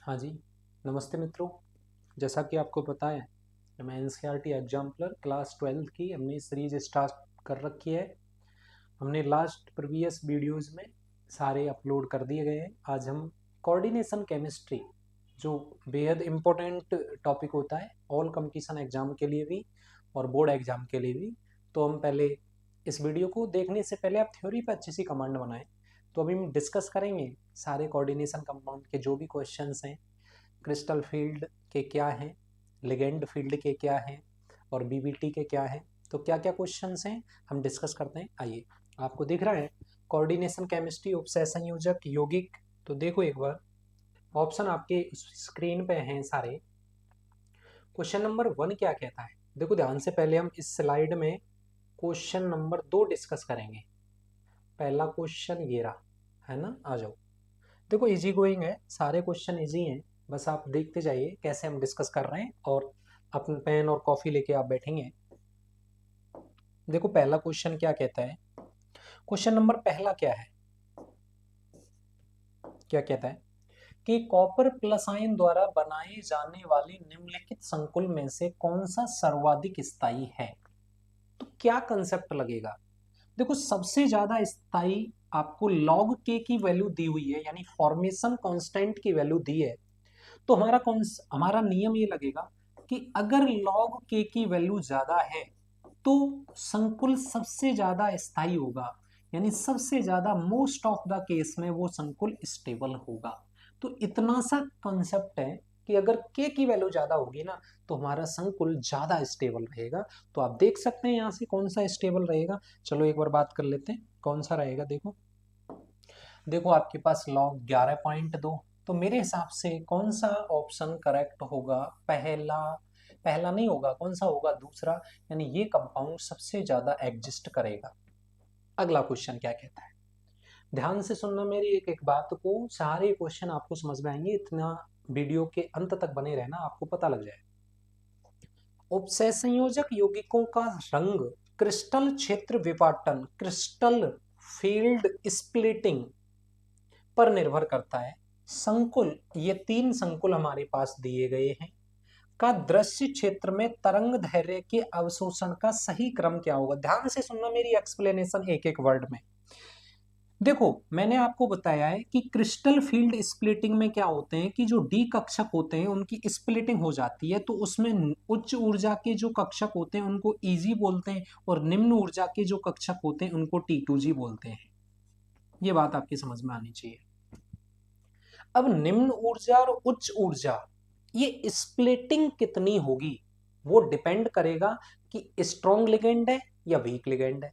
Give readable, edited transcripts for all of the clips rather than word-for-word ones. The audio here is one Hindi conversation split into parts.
हाँ जी, नमस्ते मित्रों। जैसा कि आपको पता है, मैं एनसीईआरटी एग्जाम्पलर क्लास 12 की हमने सीरीज स्टार्ट कर रखी है। हमने लास्ट प्रीवियस वीडियोस में सारे अपलोड कर दिए गए हैं। आज हम कोऑर्डिनेशन केमिस्ट्री, जो बेहद इम्पोर्टेंट टॉपिक होता है ऑल कंपटीशन एग्जाम के लिए भी और बोर्ड एग्जाम के लिए भी, तो हम पहले इस वीडियो को देखने से पहले आप थ्योरी पर अच्छी सी कमांड बनाएं। तो अभी हम डिस्कस करेंगे सारे कोऑर्डिनेशन कंपाउंड के जो भी क्वेश्चंस हैं, क्रिस्टल फील्ड के क्या हैं, लिगेंड फील्ड के क्या हैं और बीबीटी के क्या हैं। तो क्या क्या क्वेश्चंस हैं हम डिस्कस करते हैं। आइए, आपको दिख रहा है कोऑर्डिनेशन केमिस्ट्री, उपसय संयोजक, यौगिक। तो देखो एक बार, ऑप्शन आपके स्क्रीन पे हैं सारे। क्वेश्चन नंबर 1 क्या कहता है, देखो ध्यान से। पहले हम इस स्लाइड में क्वेश्चन नंबर 2 डिस्कस करेंगे। पहला क्वेश्चन ये रहा, है ना। आ जाओ, देखो इजी गोइंग है, सारे क्वेश्चन इजी हैं। बस आप देखते जाइए कैसे हम डिस्कस कर रहे हैं और अपना पेन और कॉफी लेके आप बैठेंगे। देखो पहला क्वेश्चन क्या कहता है, क्वेश्चन नंबर पहला क्या है, क्या कहता है कि कॉपर प्लस आयन द्वारा बनाए जाने वाले निम्नलिखित संकुल में से कौन सा सर्वाधिक स्थायी है। तो क्या कंसेप्ट लगेगा, देखो सबसे ज्यादा स्थायी आपको लॉग के की वैल्यू दी हुई है, यानी फॉर्मेशन कांस्टेंट की वैल्यू दी है। तो हमारा नियम ये लगेगा कि अगर log k की वैल्यू ज्यादा है तो संकुल सबसे ज्यादा स्थायी होगा, यानी सबसे ज्यादा मोस्ट ऑफ द केस में वो संकुल स्टेबल होगा। तो इतना सा कंसेप्ट है कि अगर k की वैल्यू ज्यादा होगी ना तो हमारा संकुल ज्यादा स्टेबल रहेगा। तो आप देख सकते हैं यहां से कौन सा स्टेबल रहेगा। चलो एक बार बात कर लेते हैं कौन सा रहेगा। देखो देखो आपके पास लॉग 11.2, तो मेरे हिसाब से कौन सा ऑप्शन करेक्ट होगा, पहला। पहला नहीं होगा, कौन सा होगा, दूसरा। यानी ये कंपाउंड सबसे ज्यादा एग्जिस्ट करेगा। अगला क्वेश्चन क्या कहता है, ध्यान से सुनना मेरी एक एक बात को, सारे क्वेश्चन आपको समझ में आएंगे। इतना वीडियो के अंत तक बने रहना, आपको पता लग जाए। उपसय संयोजक यौगिकों का रंग क्रिस्टल क्षेत्र विपाटन, क्रिस्टल फील्ड स्प्लिटिंग पर निर्भर करता है। संकुल, ये 3 संकुल हमारे पास दिए गए हैं, का दृश्य क्षेत्र में तरंग दैर्ध्य के अवशोषण का सही क्रम क्या होगा। ध्यान से सुनना मेरी एक्सप्लेनेशन एक एक वर्ड में। देखो मैंने आपको बताया है कि क्रिस्टल फील्ड स्प्लिटिंग में क्या होते हैं कि जो डी कक्षक होते हैं उनकी स्प्लिटिंग हो जाती है, तो उसमें उच्च ऊर्जा के जो कक्षक होते हैं उनको ईजी बोलते हैं और निम्न ऊर्जा के जो कक्षक होते हैं उनको T2G बोलते हैं। ये बात आपकी समझ में आनी चाहिए। अब निम्न ऊर्जा और उच्च ऊर्जा, ये स्प्लिटिंग कितनी होगी वो डिपेंड करेगा कि स्ट्रॉन्ग लिगेंड है या वीक लिगेंड है।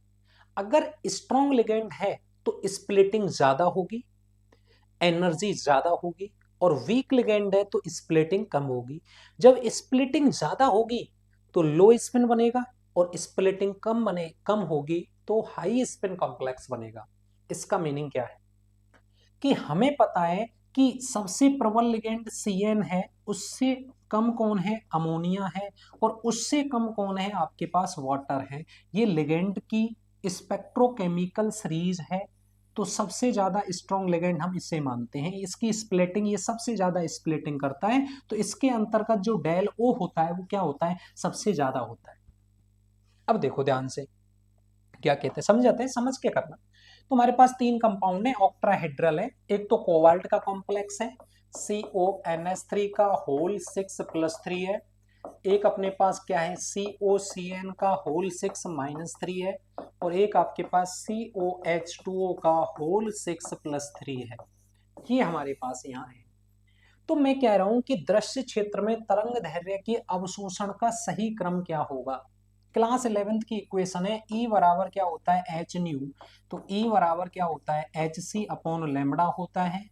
अगर स्ट्रॉन्ग लिगेंड है तो स्प्लिटिंग ज्यादा होगी, एनर्जी ज्यादा होगी, और वीक लिगेंड है तो स्प्लिटिंग कम होगी। जब स्प्लिटिंग ज्यादा होगी तो लो स्पिन बनेगा और स्प्लिटिंग कम होगी तो हाई स्पिन कॉम्प्लेक्स बनेगा। इसका मीनिंग क्या है कि हमें पता है कि सबसे प्रबल लिगेंड CN है, उससे कम कौन है, अमोनिया है, और उससे कम कौन है, आपके पास वाटर है। ये लिगेंड की स्पेक्ट्रोकेमिकल सीरीज है। तो सबसे ज्यादा स्ट्रॉन्ग लिगेंड हम इसे मानते हैं, इसकी स्प्लिटिंग, ये सबसे ज्यादा स्प्लिटिंग करता है, तो इसके अंतर्गत जो डेल ओ होता है वो क्या होता है, सबसे ज्यादा होता है। अब देखो ध्यान से क्या कहते हैं, समझ जाते हैं, समझ के करना। तो हमारे पास 3 कंपाउंड है, ऑक्ट्राहेड्रल है, एक तो कोबाल्ट का कॉम्प्लेक्स है CONS3 का होल 6+3 है, एक अपने पास क्या है COCN का होल 6-3 है, और एक आपके पास COH2O का होल 6+3 है। ये हमारे पास यहाँ है। तो मैं कह रहा हूं कि दृश्य क्षेत्र में तरंग दैर्ध्य के अवशोषण का सही क्रम क्या होगा। क्लास 11th की इक्वेशन है, E बराबर क्या होता है, एच न्यू। तो E बराबर क्या होता है, HC/लैम्बडा होता है।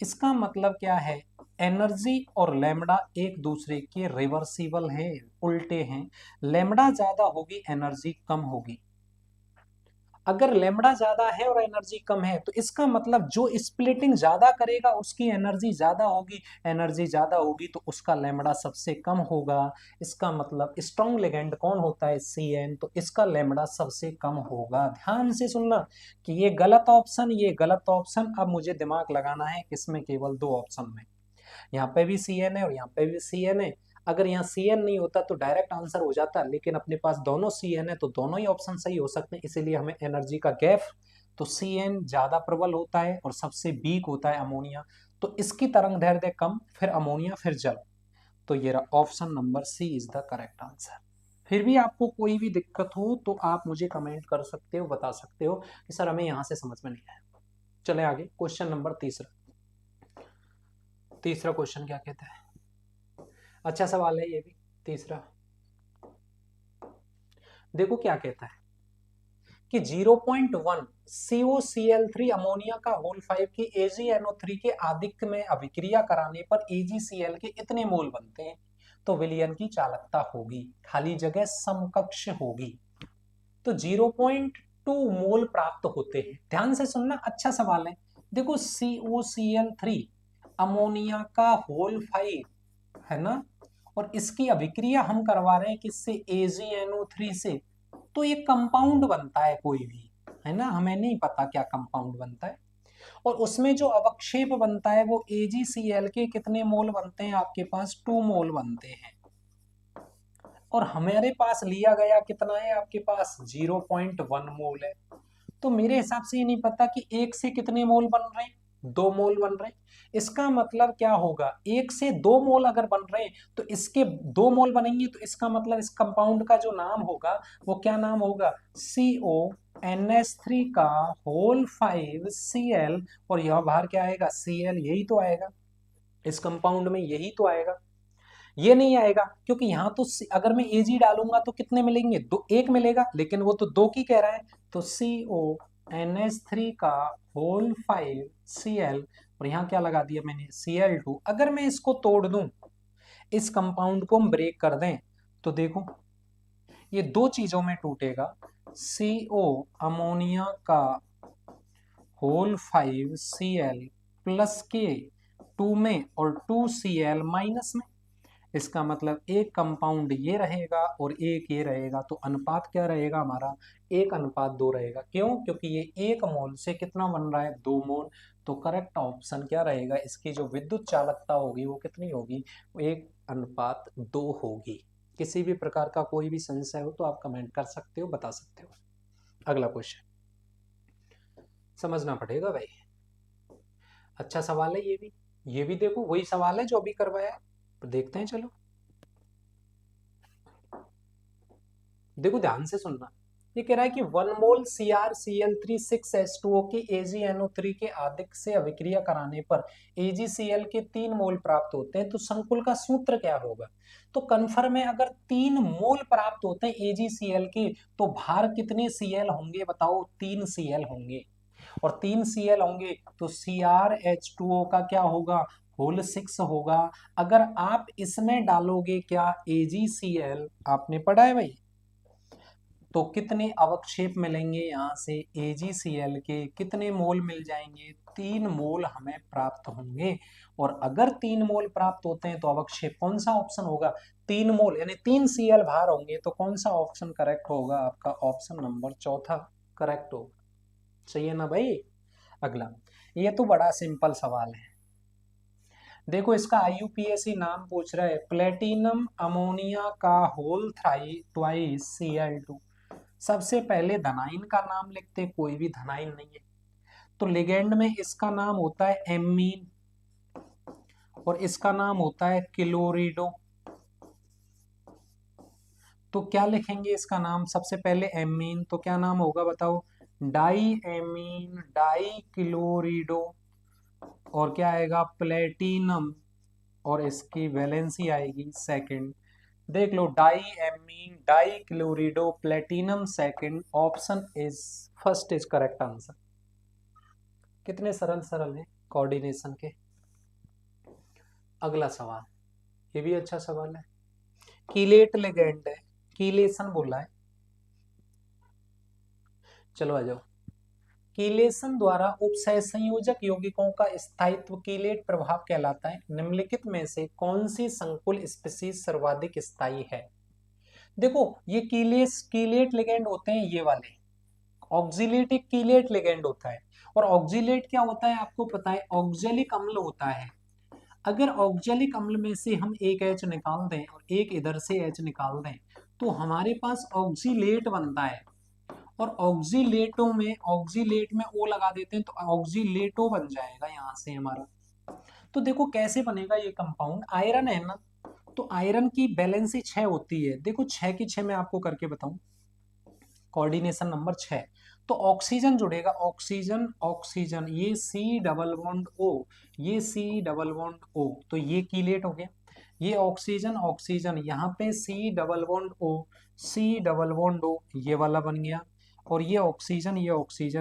इसका मतलब क्या है, एनर्जी और लैम्बडा एक दूसरे के रिवर्सिबल है, उल्टे हैं। लैम्बडा ज्यादा होगी, एनर्जी कम होगी। अगर लेमड़ा ज्यादा है और एनर्जी कम है तो इसका मतलब जो स्प्लिटिंग ज्यादा करेगा उसकी एनर्जी ज्यादा होगी, एनर्जी ज्यादा होगी तो उसका लेमड़ा सबसे कम होगा। इसका मतलब स्ट्रॉन्ग लिगेंड कौन होता है, CN, तो इसका लेमड़ा सबसे कम होगा। ध्यान से सुनना कि ये गलत ऑप्शन, ये गलत ऑप्शन। अब मुझे दिमाग लगाना है किसमें, केवल 2 ऑप्शन में। यहाँ पे भी CN है और यहाँ पे भी CN है। अगर यहाँ CN नहीं होता तो डायरेक्ट आंसर हो जाता, लेकिन अपने पास दोनों CN है तो दोनों ही ऑप्शन सही हो सकते हैं, इसीलिए हमें एनर्जी का गैप, तो CN ज्यादा प्रबल होता है और सबसे वीक होता है अमोनिया, तो इसकी तरंग दैर्ध्य कम, फिर अमोनिया, फिर जल। तो ये रहा option number C is the correct answer. फिर भी आपको कोई भी दिक्कत हो तो आप मुझे कमेंट कर सकते हो, बता सकते हो कि सर हमें यहां से समझ में नहीं आया। चले आगे, क्वेश्चन नंबर तीसरा। तीसरा क्वेश्चन क्या कहता है, अच्छा सवाल है ये भी। तीसरा देखो क्या कहता है कि 0.1 COCl3 अमोनिया का होल 5 की AgNO3 के आधिक्य में अभिक्रिया कराने पर AgCl के इतने मोल बनते हैं तो विलयन की चालकता होगी, खाली जगह समकक्ष होगी। तो 0.2 मोल प्राप्त होते हैं। ध्यान से सुनना, अच्छा सवाल है। देखो COCl3 अमोनिया का होल 5 है ना, और इसकी अभिक्रिया हम करवा रहे हैं किससे, AgNO3 से, तो ये कंपाउंड बनता है कोई भी, है ना, हमें नहीं पता क्या कंपाउंड बनता है। और उसमें जो अवक्षेप बनता है वो AgCl के कितने मोल बनते हैं, आपके पास 2 मोल बनते हैं। और हमारे पास लिया गया कितना है, आपके पास 0.1 मोल है। तो मेरे हिसाब से ये नहीं पता कि एक से कितने मोल बन रहे हैं, 2 मोल बन रहे हैं। इसका मतलब क्या होगा, एक से 2 मोल अगर बन रहे हैं तो इसके 2 मोल बनेंगे, तो इसका मतलब इस कंपाउंड का जो नाम होगा वो क्या नाम होगा, CONH3 का होल 5Cl, और यह बाहर क्या आएगा, Cl, यही तो आएगा इस कंपाउंड में, यही तो आएगा। ये नहीं आएगा क्योंकि यहाँ तो अगर मैं Ag डालूंगा तो कितने मिलेंगे, दो, एक मिलेगा, लेकिन वो तो 2 की कह रहा है, तो CONH3 का होल 5Cl, और यहाँ क्या लगा दिया मैंने, Cl2। अगर मैं इसको तोड़ दूं, इस कंपाउंड को हम ब्रेक कर दें, तो देखो ये दो चीजों में टूटेगा, CO अमोनिया का होल 5Cl प्लस के 2 में और 2Cl माइनस में। इसका मतलब एक कंपाउंड ये रहेगा और एक ये रहेगा, तो अनुपात क्या रहेगा हमारा, 1:2 रहेगा। क्यों, क्योंकि ये 1 मोल से कितना बन रहा है, 2 मोल। तो करेक्ट ऑप्शन क्या रहेगा, इसकी जो विद्युत चालकता होगी वो कितनी होगी, 1:2 होगी। किसी भी प्रकार का कोई भी संशय हो तो आप कमेंट कर सकते हो, बता सकते हो। अगला क्वेश्चन समझना पड़ेगा भाई, अच्छा सवाल है ये भी। ये भी देखो वही सवाल है जो अभी करवाया है, तो देखते हैं चलो। देखो ध्यान से सुनना, ये कह रहा है कि 1 मोल CrCl3 6H2O के AgNO3 के आदिक से अभिक्रिया कराने पर AgCl के 3 मोल प्राप्त होते हैं, तो संकुल का सूत्र क्या होगा। तो कन्फर्म है, अगर 3 मोल प्राप्त होते हैं AgCl के, तो भार कितने Cl होंगे बताओ, 3 Cl होंगे। और 3 Cl होंगे तो CrH2O का क्या होगा, होल 6 होगा। अगर आप इसमें डालोगे क्या, AgCl, आपने पढ़ा है भाई, तो कितने अवक्षेप मिलेंगे यहाँ से, AgCl के कितने मोल मिल जाएंगे, 3 मोल हमें प्राप्त होंगे। और अगर 3 मोल प्राप्त होते हैं तो अवक्षेप कौन सा ऑप्शन होगा, 3 मोल यानी 3 Cl बाहर होंगे, तो कौन सा ऑप्शन करेक्ट होगा, आपका ऑप्शन नंबर चौथा करेक्ट होगा। सही है ना भाई। अगला, ये तो बड़ा सिंपल सवाल है। देखो इसका IUPAC नाम पूछ रहा है, प्लेटिनम अमोनिया का होल ट्वाइस Cl2। सबसे पहले धनाइन का नाम लिखते, कोई भी धनाइन नहीं है, तो लिगेंड में इसका नाम होता है एमीन, और इसका नाम होता है क्लोरिडो। तो क्या लिखेंगे इसका नाम, सबसे पहले एमीन, तो क्या नाम होगा बताओ, डाई एमीन डाई क्लोरिडो। और क्या आएगा, प्लेटिनम, और इसकी वैलेंसी आएगी सेकंड। देख लो, di amine di chlorido platinum second, option is first is correct answer. कितने सरल सरल है कोऑर्डिनेशन के। अगला सवाल, ये भी अच्छा सवाल है। कीलेट लिगेंड है, कीलेशन बोला है, चलो आ जाओ। कीलेशन द्वारा उपसय संयोजक यौगिकों का स्थायित्व कीलेट प्रभाव कहलाता है। निम्नलिखित में से कौन सी संकुल स्पीशीज सर्वाधिक स्थायी है। देखो ये कीलेट लिगेंड होते हैं ये वाले, ऑक्जिलेट एक कीलेट लिगेंड होता है। और ऑक्जिलेट क्या होता है आपको पता है, ऑक्जेलिक अम्ल होता है। अगर ऑक्जेलिक अम्ल में से हम एक H निकाल दें और एक इधर से H निकाल दें तो हमारे पास ऑक्सीलेट बनता है, और ऑक्सीलेटो में ऑक्सीलेट में ओ लगा देते हैं तो ऑक्सीलेटो बन जाएगा यहां से हमारा। तो देखो कैसे बनेगा ये कंपाउंड, आयरन है ना, तो आयरन की वैलेंसी 6 होती है। देखो 6 की 6 मैं आपको करके बताऊं, कोऑर्डिनेशन नंबर 6। तो ऑक्सीजन जुड़ेगा, ऑक्सीजन ऑक्सीजन, ये सी डबल बॉन्ड ओ, ये सी डबल बॉन्ड ओ, तो ये कीलेट हो गया। ये ऑक्सीजन ऑक्सीजन, यहाँ पे C double bond O, C double bond O, ये वाला बन गया। और ये ऑक्सीजन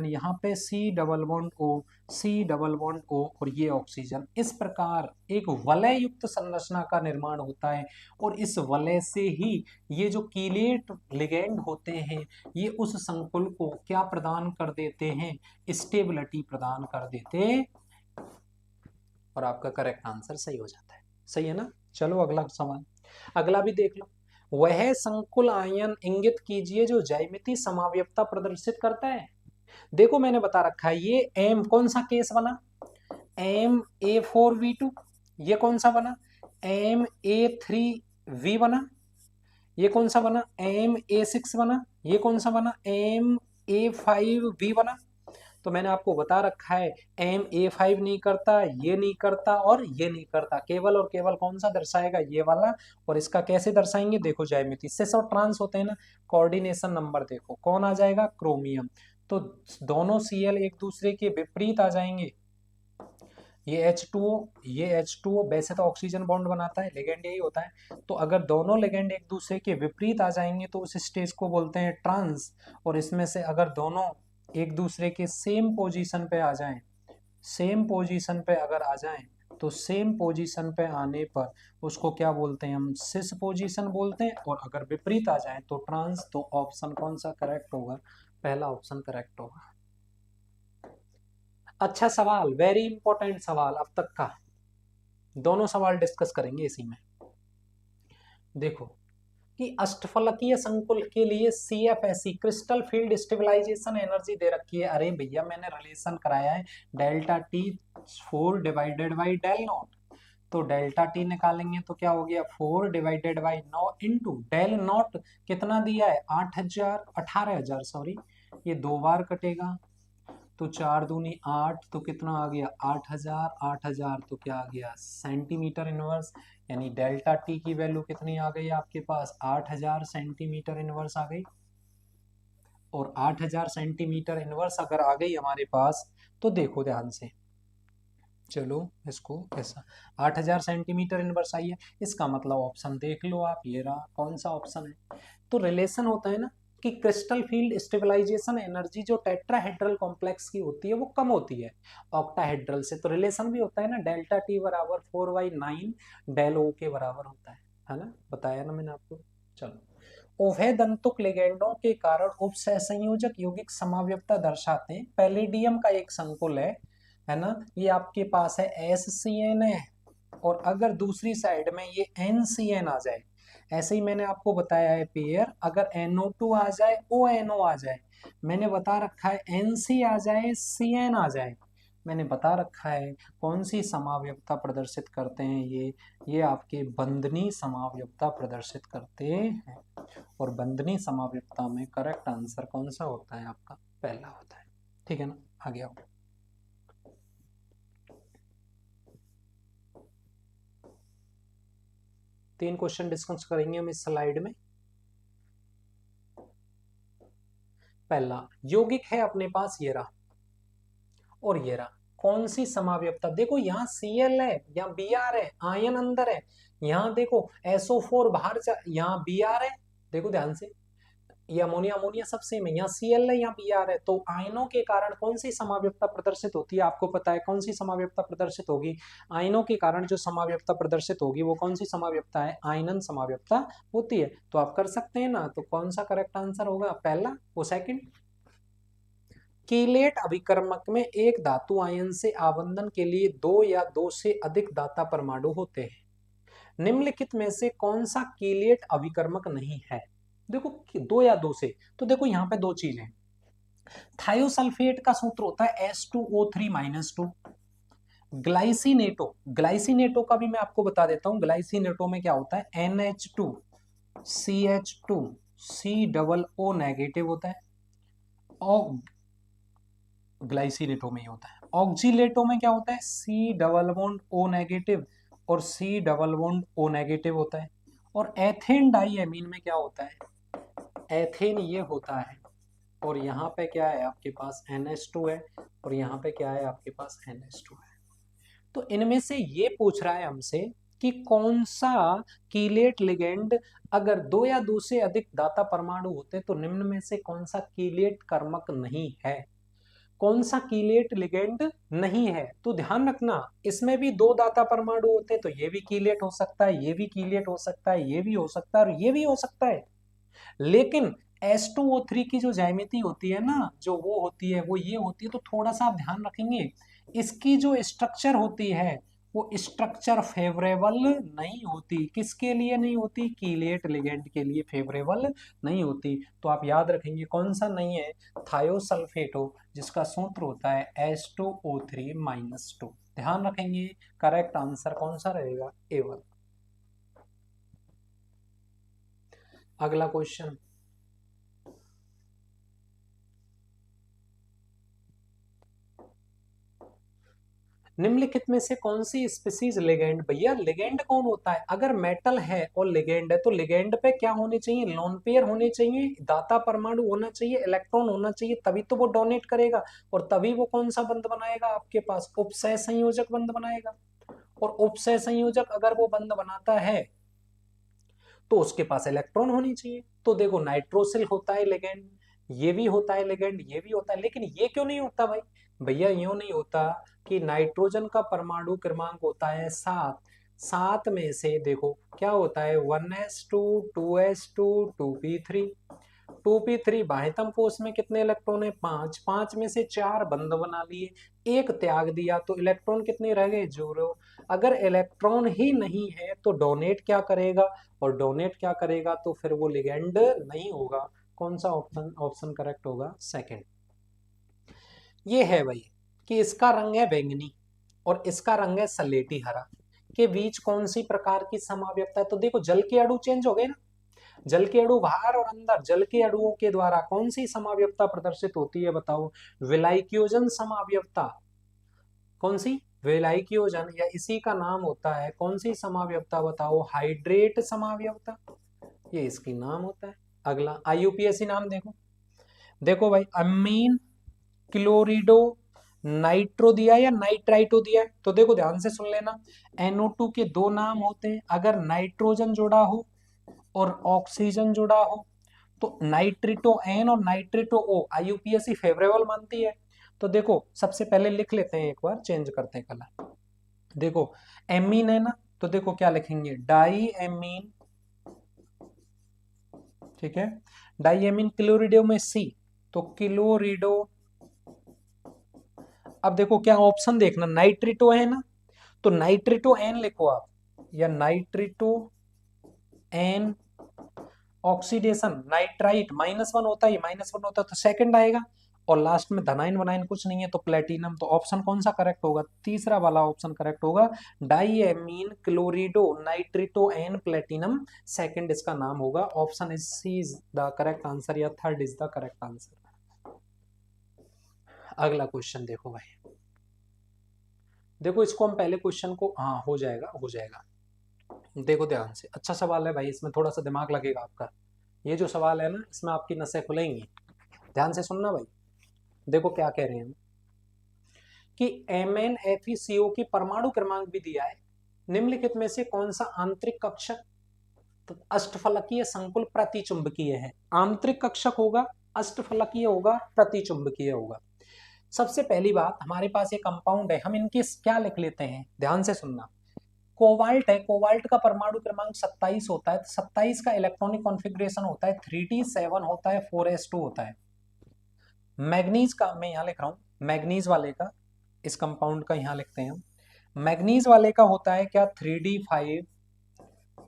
यहाँ पे C double bond O, C double bond O, और ये ऑक्सीजन। इस प्रकार एक वलय युक्त संरचना का निर्माण होता है, और इस वलय से ही ये जो कीलेट लिगेंड होते हैं ये उस संकुल को क्या प्रदान कर देते हैं, स्टेबिलिटी प्रदान कर देते, और आपका करेक्ट आंसर सही हो जाता है। सही है ना। चलो अगला सवाल, अगला भी देख लो। वह संकुल आयन इंगित कीजिए जो ज्यामितीय समावयवता प्रदर्शित करता है। देखो मैंने बता रखा है, ये एम कौन सा केस बना, MA4V2, ये कौन सा बना, MA3V बना, ये कौन सा बना, MA6 बना, ये कौन सा बना, MA5V बना। तो मैंने आपको बता रखा है MA5 नहीं करता, ये नहीं करता और ये नहीं करता, केवल और केवल कौन सा दर्शाएगा, ये वाला। और इसका कैसे दर्शाएंगे, देखो ज्यामिति सिस और ट्रांस होते हैं ना, कोऑर्डिनेशन नंबर देखो कौन आ जाएगा, क्रोमियम। तो दोनों Cl एक दूसरे के विपरीत आ जाएंगे। ये H2O वैसे तो ऑक्सीजन बॉन्ड बनाता है, लिगेंड यही होता है। तो अगर दोनों लिगेंड एक दूसरे के विपरीत आ जाएंगे तो उस स्टेज को बोलते हैं ट्रांस। और इसमें से अगर दोनों एक दूसरे के सेम पोजीशन पे आ जाएं, सेम पोजीशन पे अगर आ जाएं, तो सेम पोजीशन पे आने पर उसको क्या बोलते हैं, हम सिस पोजीशन बोलते हैं। और अगर विपरीत आ जाए तो ट्रांस। तो ऑप्शन कौन सा करेक्ट होगा, पहला ऑप्शन करेक्ट होगा। अच्छा सवाल, वेरी इंपॉर्टेंट सवाल अब तक का, दोनों सवाल डिस्कस करेंगे इसी में। देखो कि अष्टफलकीय संकुल के लिए CFSE crystal field stabilisation energy दे रखी है। अरे भैया मैंने रिलेशन कराया है, delta T 4 divided by del naught. तो डेल्टा टी निकालेंगे तो क्या हो गया, 4 divided by 9 into del naught, कितना दिया है 8000, 18000 सॉरी, ये दो बार कटेगा तो 4 दूनी 8, तो कितना आ गया 8000, 8000 तो क्या आ गया सेंटीमीटर इनवर्स। यानी डेल्टा टी की वैल्यू कितनी आ गई आपके पास, 8000 सेंटीमीटर इनवर्स आ गई। और 8000 सेंटीमीटर इनवर्स अगर आ गई हमारे पास, तो देखो ध्यान से, चलो इसको ऐसा, 8000 सेंटीमीटर इनवर्स आई है, इसका मतलब ऑप्शन देख लो आप, ये रहा कौन सा ऑप्शन है। तो रिलेशन होता है ना कि क्रिस्टल फील्ड स्टेबलाइजेशन एनर्जी जो टेट्राहेड्रल कॉम्प्लेक्स की होती है वो कम होती है ऑक्टाहेड्रल से। तो रिलेशन भी होता है ना, डेल्टा टी बराबर 4/9 डेल ओ के बराबर होता है ना, बताया ना मैंने आपको। चलो, उभय दंतुक लिगेंडों के कारण उपसहसंयोजक यौगिक समावयवता दर्शाते हैं। पैलेडियम का एक संकुल है ना, ये आपके पास है SCN है, और अगर दूसरी साइड में ये NCN आ जाए, ऐसे ही मैंने आपको बताया है पेयर, अगर NO2 आ जाए ONO आ जाए, मैंने बता रखा है NC आ जाए CN आ जाए, मैंने बता रखा है कौन सी समावयवता प्रदर्शित करते हैं ये आपके बंधनी समावयवता प्रदर्शित करते हैं। और बंधनी समावयवता में करेक्ट आंसर कौन सा होता है आपका, पहला होता है। ठीक है ना, आगे आओ। तीन क्वेश्चन डिस्कस करेंगे हम इस स्लाइड में। पहला यौगिक है अपने पास, ये रहा और ये रहा, कौन सी समावयवता, देखो यहाँ Cl है, यहाँ Br है, आयन अंदर है, यहाँ देखो SO4 बाहर, यहाँ Br है, देखो ध्यान से, ये अमोनिया अमोनिया सब सेम है, यहाँ Cl है यहाँ Br है। तो आयनों के कारण कौन सी समावयवता प्रदर्शित होती है, आपको पता है कौन सी समावयवता प्रदर्शित होगी, आयनों के कारण जो समावयवता प्रदर्शित होगी वो कौन सी समावयवता है, आयनन समावयवता होती है। तो आप कर सकते हैं ना, तो कौन सा करेक्ट आंसर होगा, पहला वो सेकंड। कीलेट अभिकर्मक में एक धातु आयन से आबंधन के लिए दो या दो से अधिक दाता परमाणु होते हैं। निम्नलिखित में से कौन सा कीलेट अभिकर्मक नहीं है, देखो दो या दो से, तो देखो यहाँ पे दो चीजें, थायोसल्फेट का सूत्र होता है H2O3-2, ग्लाइसिनेटो का भी मैं आपको बता देता हूं। ग्लाइसिनेटो में क्या होता है, NH2CH2 COO नेगेटिव होता है, और ग्लाइसिनेटो में ही होता है। ऑक्सीलेटो में क्या होता है, C double bond O negative और C double bond O negative होता है। और एथेन डाइएमीन में क्या होता है, एथेन ये होता है, और यहाँ पे क्या है आपके पास NH2 है, और यहाँ पे क्या है आपके पास NH2 है। तो इनमें से ये पूछ रहा है हमसे कि कौन सा कीलेट लिगेंड, अगर दो या दो से अधिक दाता परमाणु होते तो निम्न में से कौन सा कीलेट कर्मक नहीं है, कौन सा कीलेट लिगेंड नहीं है। तो ध्यान रखना, इसमें भी दो दाता परमाणु होते तो ये भी कीलेट हो सकता है, ये भी कीलेट हो सकता है, ये भी हो सकता है और ये भी हो सकता है। लेकिन H2O3 की जो ज्यामिति होती है ना, जो वो होती है वो ये होती है, तो थोड़ा सा आप ध्यान रखेंगे, इसकी जो स्ट्रक्चर होती है वो स्ट्रक्चर फेवरेबल नहीं होती। किसके लिए नहीं होती, कीलेट लिगेंड के लिए फेवरेबल नहीं होती। तो आप याद रखेंगे कौन सा नहीं है, थायोसल्फेटो, जिसका सूत्र होता है H2O3-2। ध्यान रखेंगे, करेक्ट आंसर कौन सा रहेगा, A1। अगला क्वेश्चन, निम्नलिखित में से कौन सी स्पीसीज लिगेंड, भैया लिगेंड कौन होता है, अगर मेटल है और लिगेंड है तो लिगेंड पे क्या होने चाहिए, लोन पेयर होने चाहिए, दाता परमाणु होना चाहिए, इलेक्ट्रॉन होना चाहिए, तभी तो वो डोनेट करेगा, और तभी वो कौन सा बंध बनाएगा आपके पास, उपसय संयोजक बंध बनाएगा। और उपसय संयोजक अगर वो बंध बनाता है तो उसके पास इलेक्ट्रॉन होनी चाहिए। तो देखो नाइट्रोसिल होता है लिगेंड, ये भी होता है लिगेंड, ये भी होता है, लेकिन ये क्यों नहीं होता भाई, भैया यूं नहीं होता कि नाइट्रोजन का परमाणु क्रमांक होता है 7, 7 में से देखो क्या होता है 1s2 2s2 2p3, 2p3 बाह्यतम कोष में कितने इलेक्ट्रॉन है 5, 5 में से 4 बंध बना लिए, एक त्याग दिया, तो इलेक्ट्रॉन कितने रह गए 0। अगर इलेक्ट्रॉन ही नहीं है तो डोनेट क्या करेगा, और डोनेट क्या करेगा तो फिर वो लिगेंड नहीं होगा। कौन सा ऑप्शन, ऑप्शन करेक्ट होगा सेकंड। ये है भाई कि इसका रंग है बैंगनी और इसका रंग है सलेटी हरा, के बीच कौन सी प्रकार की समाव्यवस्था है। तो देखो जल के अणु चेंज हो गए ना, जल के अणु बाहर और अंदर, जल के अणुओं के द्वारा कौन सी समाव्यवस्था प्रदर्शित होती है बताओ, विलायकियोजन समाव्यवस्था। कौन सी, विलायकियोजन, या इसी का नाम होता है कौन सी समाव्यवस्था बताओ, हाइड्रेट समाव्यवस्था, ये इसकी नाम होता है। अगला IUPAC नाम देखो, देखो भाई अमीन क्लोरिडो नाइट्रो दिया या नाइट्राइटो दिया है, तो देखो ध्यान से सुन लेना, NO2 के दो नाम होते हैं, अगर नाइट्रोजन जुड़ा हो और ऑक्सीजन जुड़ा हो तो नाइट्रिटो N और नाइट्रिटो O IUPAC फेवरेबल मानती है। तो देखो सबसे पहले लिख लेते हैं, एक बार चेंज करते हैं कलर। देखो एमीन है ना, तो देखो क्या लिखेंगे, डाई एमीन, ठीक है, डाई एमीन क्लोरिडो में C, तो क्लोरिडो। अब देखो क्या ऑप्शन देखना, नाइट्रिटो है ना, तो नाइट्रिटो N लिखो आप, या नाइट्रिटो N, ऑक्सीडेशन नाइट्राइट -1 होता है, -1 होता है तो सेकंड आएगा, और लास्ट में धनाइन वनाइन कुछ नहीं है तो प्लेटिनम। तो ऑप्शन कौन सा करेक्ट होगा, तीसरा वाला ऑप्शन करेक्ट होगा, diamine chlorido nitrito N platinum, second इसका नाम होगा। Option is C is the correct answer, या third is the correct answer. अगला क्वेश्चन देखो भाई, देखो इसको हम पहले क्वेश्चन को, हाँ हो जाएगा हो जाएगा, देखो ध्यान से, अच्छा सवाल है भाई, इसमें थोड़ा सा दिमाग लगेगा आपका, ये जो सवाल है ना इसमें आपकी नसें खुलेंगी, ध्यान से सुनना भाई। देखो क्या कह रहे हैं कि MnFeCO की परमाणु क्रमांक भी दिया है, निम्नलिखित में से कौन सा आंतरिक कक्षक तो अष्टफलकीय संकुल प्रतिचुंबकीय है, आंतरिक कक्षक होगा, अष्टफलकीय होगा, प्रतिचुंबकीय होगा। सबसे पहली बात, हमारे पास ये कंपाउंड है, हम इनके क्या लिख लेते हैं, ध्यान से सुनना, कोबाल्ट है, कोबाल्ट का परमाणु क्रमांक 27 होता है, 27 का इलेक्ट्रॉनिक कॉन्फ़िगरेशन होता है 3d7 होता है 4s2 होता है। मैग्नीज का मैं यहाँ लिख रहा हूँ, मैग्नीज वाले का, इस कंपाउंड का यहाँ लिखते हैं हम, मैग्नीज वाले का होता है क्या 3d5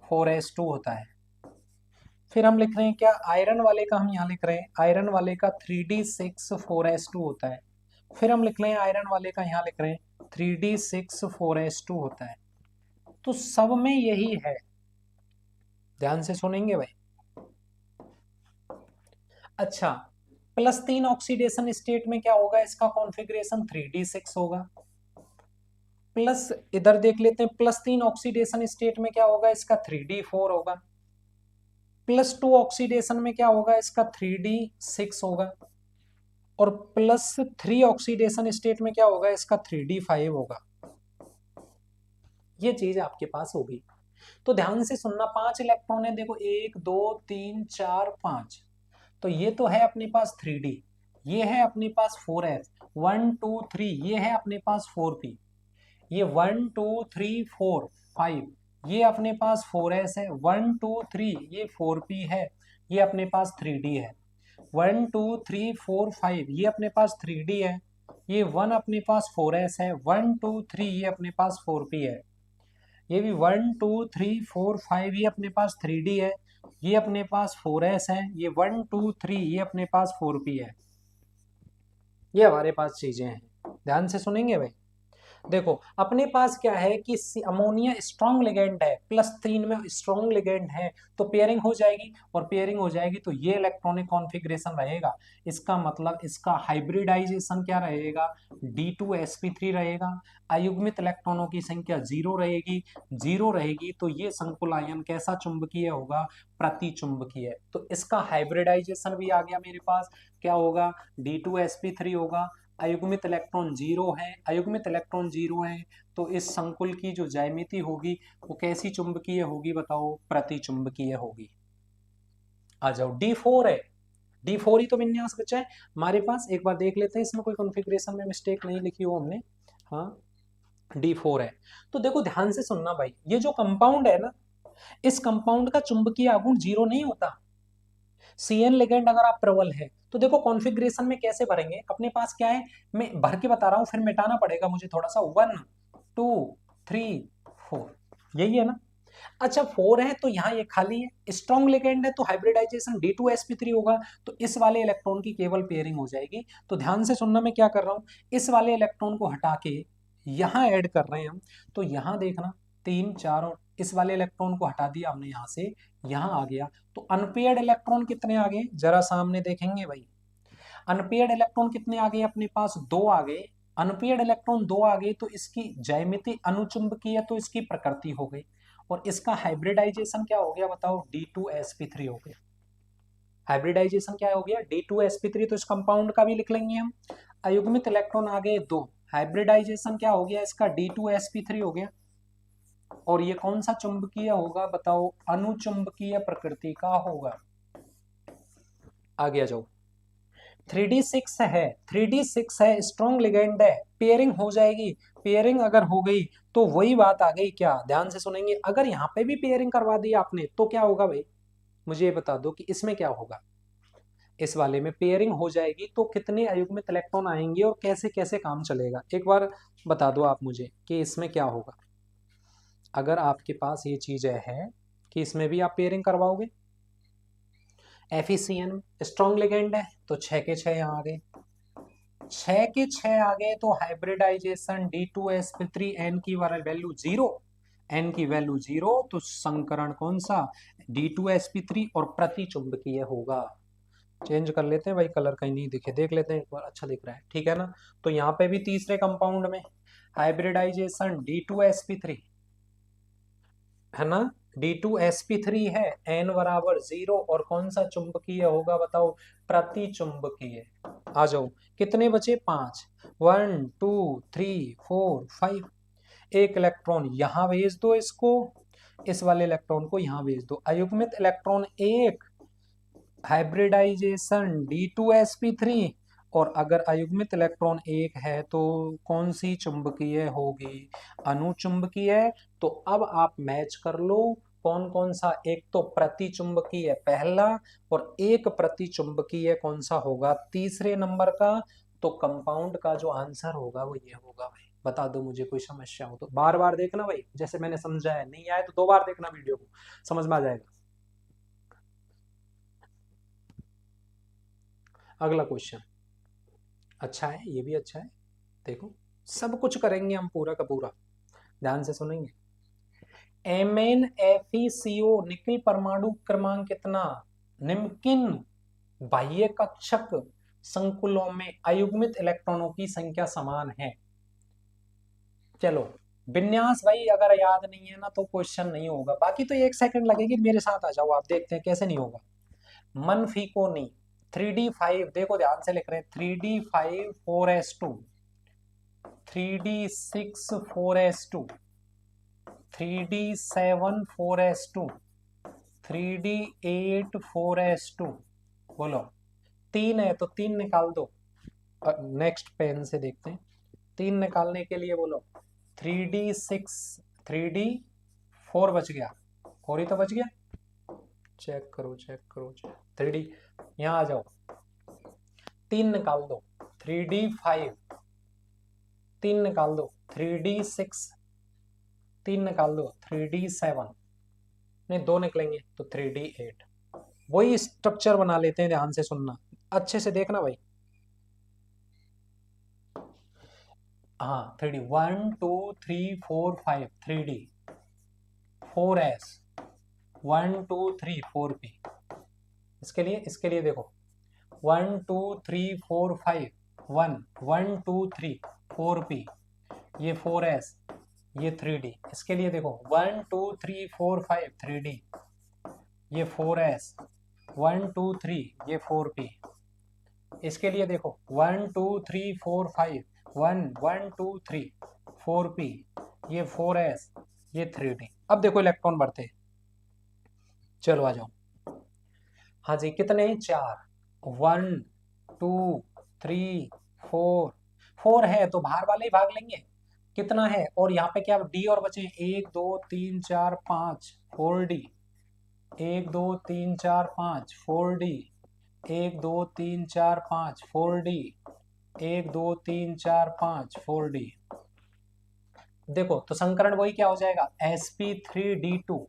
4s2 होता है। फिर हम लिख रहे हैं क्या, आयरन वाले का हम यहाँ लिख रहे हैं, आयरन वाले का 3d6 4s2 होता है। फिर हम लिख रहे हैं आयरन वाले का यहाँ लिख रहे हैं 3d6 4s2 होता है। तो सब में यही है, ध्यान से सुनेंगे भाई। अच्छा, +3 ऑक्सीडेशन स्टेट में क्या होगा, इसका कॉन्फ़िगरेशन 3d6 होगा। प्लस इधर देख लेते हैं, +3 ऑक्सीडेशन स्टेट में क्या होगा, इसका 3d4 होगा। +2 ऑक्सीडेशन में क्या होगा, इसका 3d6 होगा। और +3 ऑक्सीडेशन स्टेट में क्या होगा, इसका 3d5 होगा। ये चीज आपके पास होगी। तो ध्यान से सुनना, 5 इलेक्ट्रॉन है, देखो 1 2 3 4 5। तो ये तो है अपने पास 3d, ये है अपने पास 4s, 1 2 3, ये है अपने पास 4p, ये 1 2 3 4 5, ये अपने पास 4s है, 1 2 3, ये 4p है, ये अपने पास 3d है, 1 2 3 4 5, ये अपने पास 3d है, ये 1 अपने पास 4s है, 1 2 3, ये अपने पास 4p है, ये भी 1 2 3 4 5, ये अपने पास 3d है, ये अपने पास 4s है, ये 1 2 3, ये अपने पास 4p है। ये हमारे पास चीजें हैं, ध्यान से सुनेंगे भाई। देखो अपने पास क्या है कि अमोनिया स्ट्रॉन्ग लिगेंड है, +3 में स्ट्रॉन्ग लिगेंड है, तो पेयरिंग हो जाएगी, और पेयरिंग हो जाएगी तो ये इलेक्ट्रॉनिक कॉन्फ़िगरेशन रहेगा। इसका मतलब इसका हाइब्रिडाइजेशन क्या रहेगा, D2sp3 रहेगा। अयुग्मित इलेक्ट्रॉनों की संख्या 0 रहेगी, 0 रहेगी तो ये संकुल आयन कैसा चुंबकीय होगा, प्रतिचुंबकीय। तो इसका हाइब्रिडाइजेशन भी आ गया मेरे पास, क्या होगा, D2sp3 होगा। अयुग्मित इलेक्ट्रॉन 0 है, अयुग्मित इलेक्ट्रॉन 0 है, तो इस संकुल की जो ज्यामिति होगी वो कैसी चुंबकीय होगी, बताओ, प्रतिचुंबकीय होगी। आ जाओ, D4 है, D4 ही तो विन्यास बचा है हमारे पास। एक बार देख लेते हैं इसमें कोई कॉन्फ़िगरेशन में मिस्टेक नहीं लिखी हो हमने। हाँ, D4 है। तो देखो ध्यान से सुनना भाई, ये जो कंपाउंड है ना, इस कंपाउंड का चुंबकीय आघूर्ण 0 नहीं होता। CN लिगेंड अगर आप प्रबल है तो देखो कॉन्फ़िगरेशन में कैसे भरेंगे, अपने पास क्या है, मैं भर के बता रहा हूं, फिर मिटाना पड़ेगा मुझे थोड़ा सा। 1 2 3 4, यही है ना। अच्छा 4 है तो यहाँ ये खाली है, स्ट्रॉन्ग लिगेंड है तो हाइब्रिडाइजेशन D2sp3 होगा, तो इस वाले इलेक्ट्रॉन की केवल पेयरिंग हो जाएगी। तो ध्यान से सुनना, मैं क्या कर रहा हूँ, इस वाले इलेक्ट्रॉन को हटा के यहाँ ऐड कर रहे हैं हम। तो यहाँ देखना 3 4, और इस वाले इलेक्ट्रॉन को हटा दिया हमने यहाँ से, यहाँ आ गया। तो अनपेयर्ड इलेक्ट्रॉन कितने आ गए, जरा सामने देखेंगे भाई। अनपेयर्ड इलेक्ट्रॉन कितने आ गए अपने पास, 2 आ गए। अनपेयर्ड इलेक्ट्रॉन 2 आ गए तो इसकी ज्यामिति अनुचुंबकीय, तो इसकी प्रकृति हो गई। और इसका हाइब्रिडाइजेशन क्या हो गया, बताओ, D2sp3 हो गया। हाइब्रिडाइजेशन क्या हो गया, D2sp3, तो इस कंपाउंड का भी लिख लेंगे हम। अयुग्मित इलेक्ट्रॉन आ गए 2, हाइब्रिडाइजेशन क्या हो गया इसका, D2sp3 हो गया। और ये कौन सा चुंबकीय होगा, बताओ, अनुचुंबकीय प्रकृति का होगा। आगे आ जाओ, 3d6 है, 3d6 है, स्ट्रॉन्ग लिगेंड है, पेयरिंग हो जाएगी। पेयरिंग अगर हो गई तो वही बात आ गई, क्या, ध्यान से सुनेंगे, अगर यहाँ पे भी पेयरिंग करवा दी आपने तो क्या होगा भाई, मुझे ये बता दो कि इसमें क्या होगा। इस वाले में पेयरिंग हो जाएगी तो कितने अयुग्मित इलेक्ट्रॉन आएंगे और कैसे कैसे काम चलेगा, एक बार बता दो आप मुझे कि इसमें क्या होगा। अगर आपके पास ये चीज है कि इसमें भी आप पेयरिंग करवाओगे, FeCN स्ट्रॉन्ग लिगेंड है तो 6 के 6 यहाँ आ गए, 6 के 6 आ गए, तो हाइब्रिडाइजेशन D2sp3, n की वैल्यू 0, n की वैल्यू 0, तो संकरण कौन सा, D2sp3, और प्रतिचुंबकीय होगा। चेंज कर लेते हैं भाई, कलर कहीं नहीं दिखे, देख लेते हैं एक बार, अच्छा दिख रहा है, ठीक है ना। तो यहाँ पे भी तीसरे कंपाउंड में हाइब्रिडाइजेशन D2sp3 है ना, D2sp3 है, n बराबर 0, और कौन सा चुंबकीय होगा, बताओ, प्रतिचुंबकीय। आ जाओ, कितने बचे, 5, 1 2 3 4 5। एक इलेक्ट्रॉन यहाँ भेज दो इसको, इस वाले इलेक्ट्रॉन को यहाँ भेज दो, अयुग्मित इलेक्ट्रॉन 1, हाइब्रिडाइजेशन D2sp3। और अगर अयुग्मित इलेक्ट्रॉन 1 है तो कौन सी चुंबकीय होगी, अनुचुंबकीय। तो अब आप मैच कर लो कौन कौन सा, एक तो प्रतिचुंबकीय पहला, और एक प्रतिचुंबकीय कौन सा होगा तीसरे नंबर का। तो कंपाउंड का जो आंसर होगा वो ये होगा भाई। बता दो मुझे, कोई समस्या हो तो बार बार देखना भाई, जैसे मैंने समझाया, नहीं आए तो 2 बार देखना वीडियो को, समझ में आ जाएगा। अगला क्वेश्चन अच्छा है, ये भी अच्छा है, देखो, सब कुछ करेंगे हम पूरा का पूरा, ध्यान से सुनेंगे। MnFeCO निकिल परमाणु क्रमांक कितना? निम्नकिन बाह्य कक्षक संकुलों में अयुग्मित इलेक्ट्रॉनों की संख्या समान है? चलो विन्यास भाई अगर याद नहीं है ना तो क्वेश्चन नहीं होगा, बाकी तो 1 सेकंड लगेगी, मेरे साथ आ जाओ, आप देखते हैं कैसे नहीं होगा। मनफिकोनी 3D5, देखो ध्यान से लिख रहे हैं, 3D5 4s2, 3D6 4s2, 3D7 4s2, 3D8 4s2। बोलो 3 है तो 3 निकाल दो। नेक्स्ट पेन से देखते हैं, 3 निकालने के लिए बोलो 3D6, 3D4 बच गया, 4 ही तो बच गया। चेक करो चेक करो, 3D, यहाँ आ जाओ, 3 निकाल दो, 3D5, 3 निकाल दो, 3D6, 3 निकाल दो, 3D7, नहीं 2 निकलेंगे तो 3D8। वही स्ट्रक्चर बना लेते हैं, ध्यान से सुनना, अच्छे से देखना भाई। हाँ 3D 1 2 3 4 5, 3D 4s 1 2 3 4p। इसके लिए देखो 1 2 3 4 5 1 1 2 3 4p, ये 4s, ये 3D। इसके लिए देखो 1 2 3 4 5 3D, ये 4s 1 2 3, ये 4p। इसके लिए देखो 1 2 3 4 5 1 1 2 3 4p, ये 4s, ये 3D। अब देखो इलेक्ट्रॉन बढ़ते हैं, चलो आ जाओ। हाँ जी कितने? 4, 1 2 3 4, 4 है तो बाहर वाले ही भाग लेंगे, कितना है, और यहाँ पे क्या डी और बचे 1 2 3 4 5 4D, 1 2 3 4 5 4D, 1 2 3 4 5 4D, 1 2 3 4 5 4D। देखो तो संकरण वही क्या हो जाएगा, sp3d2,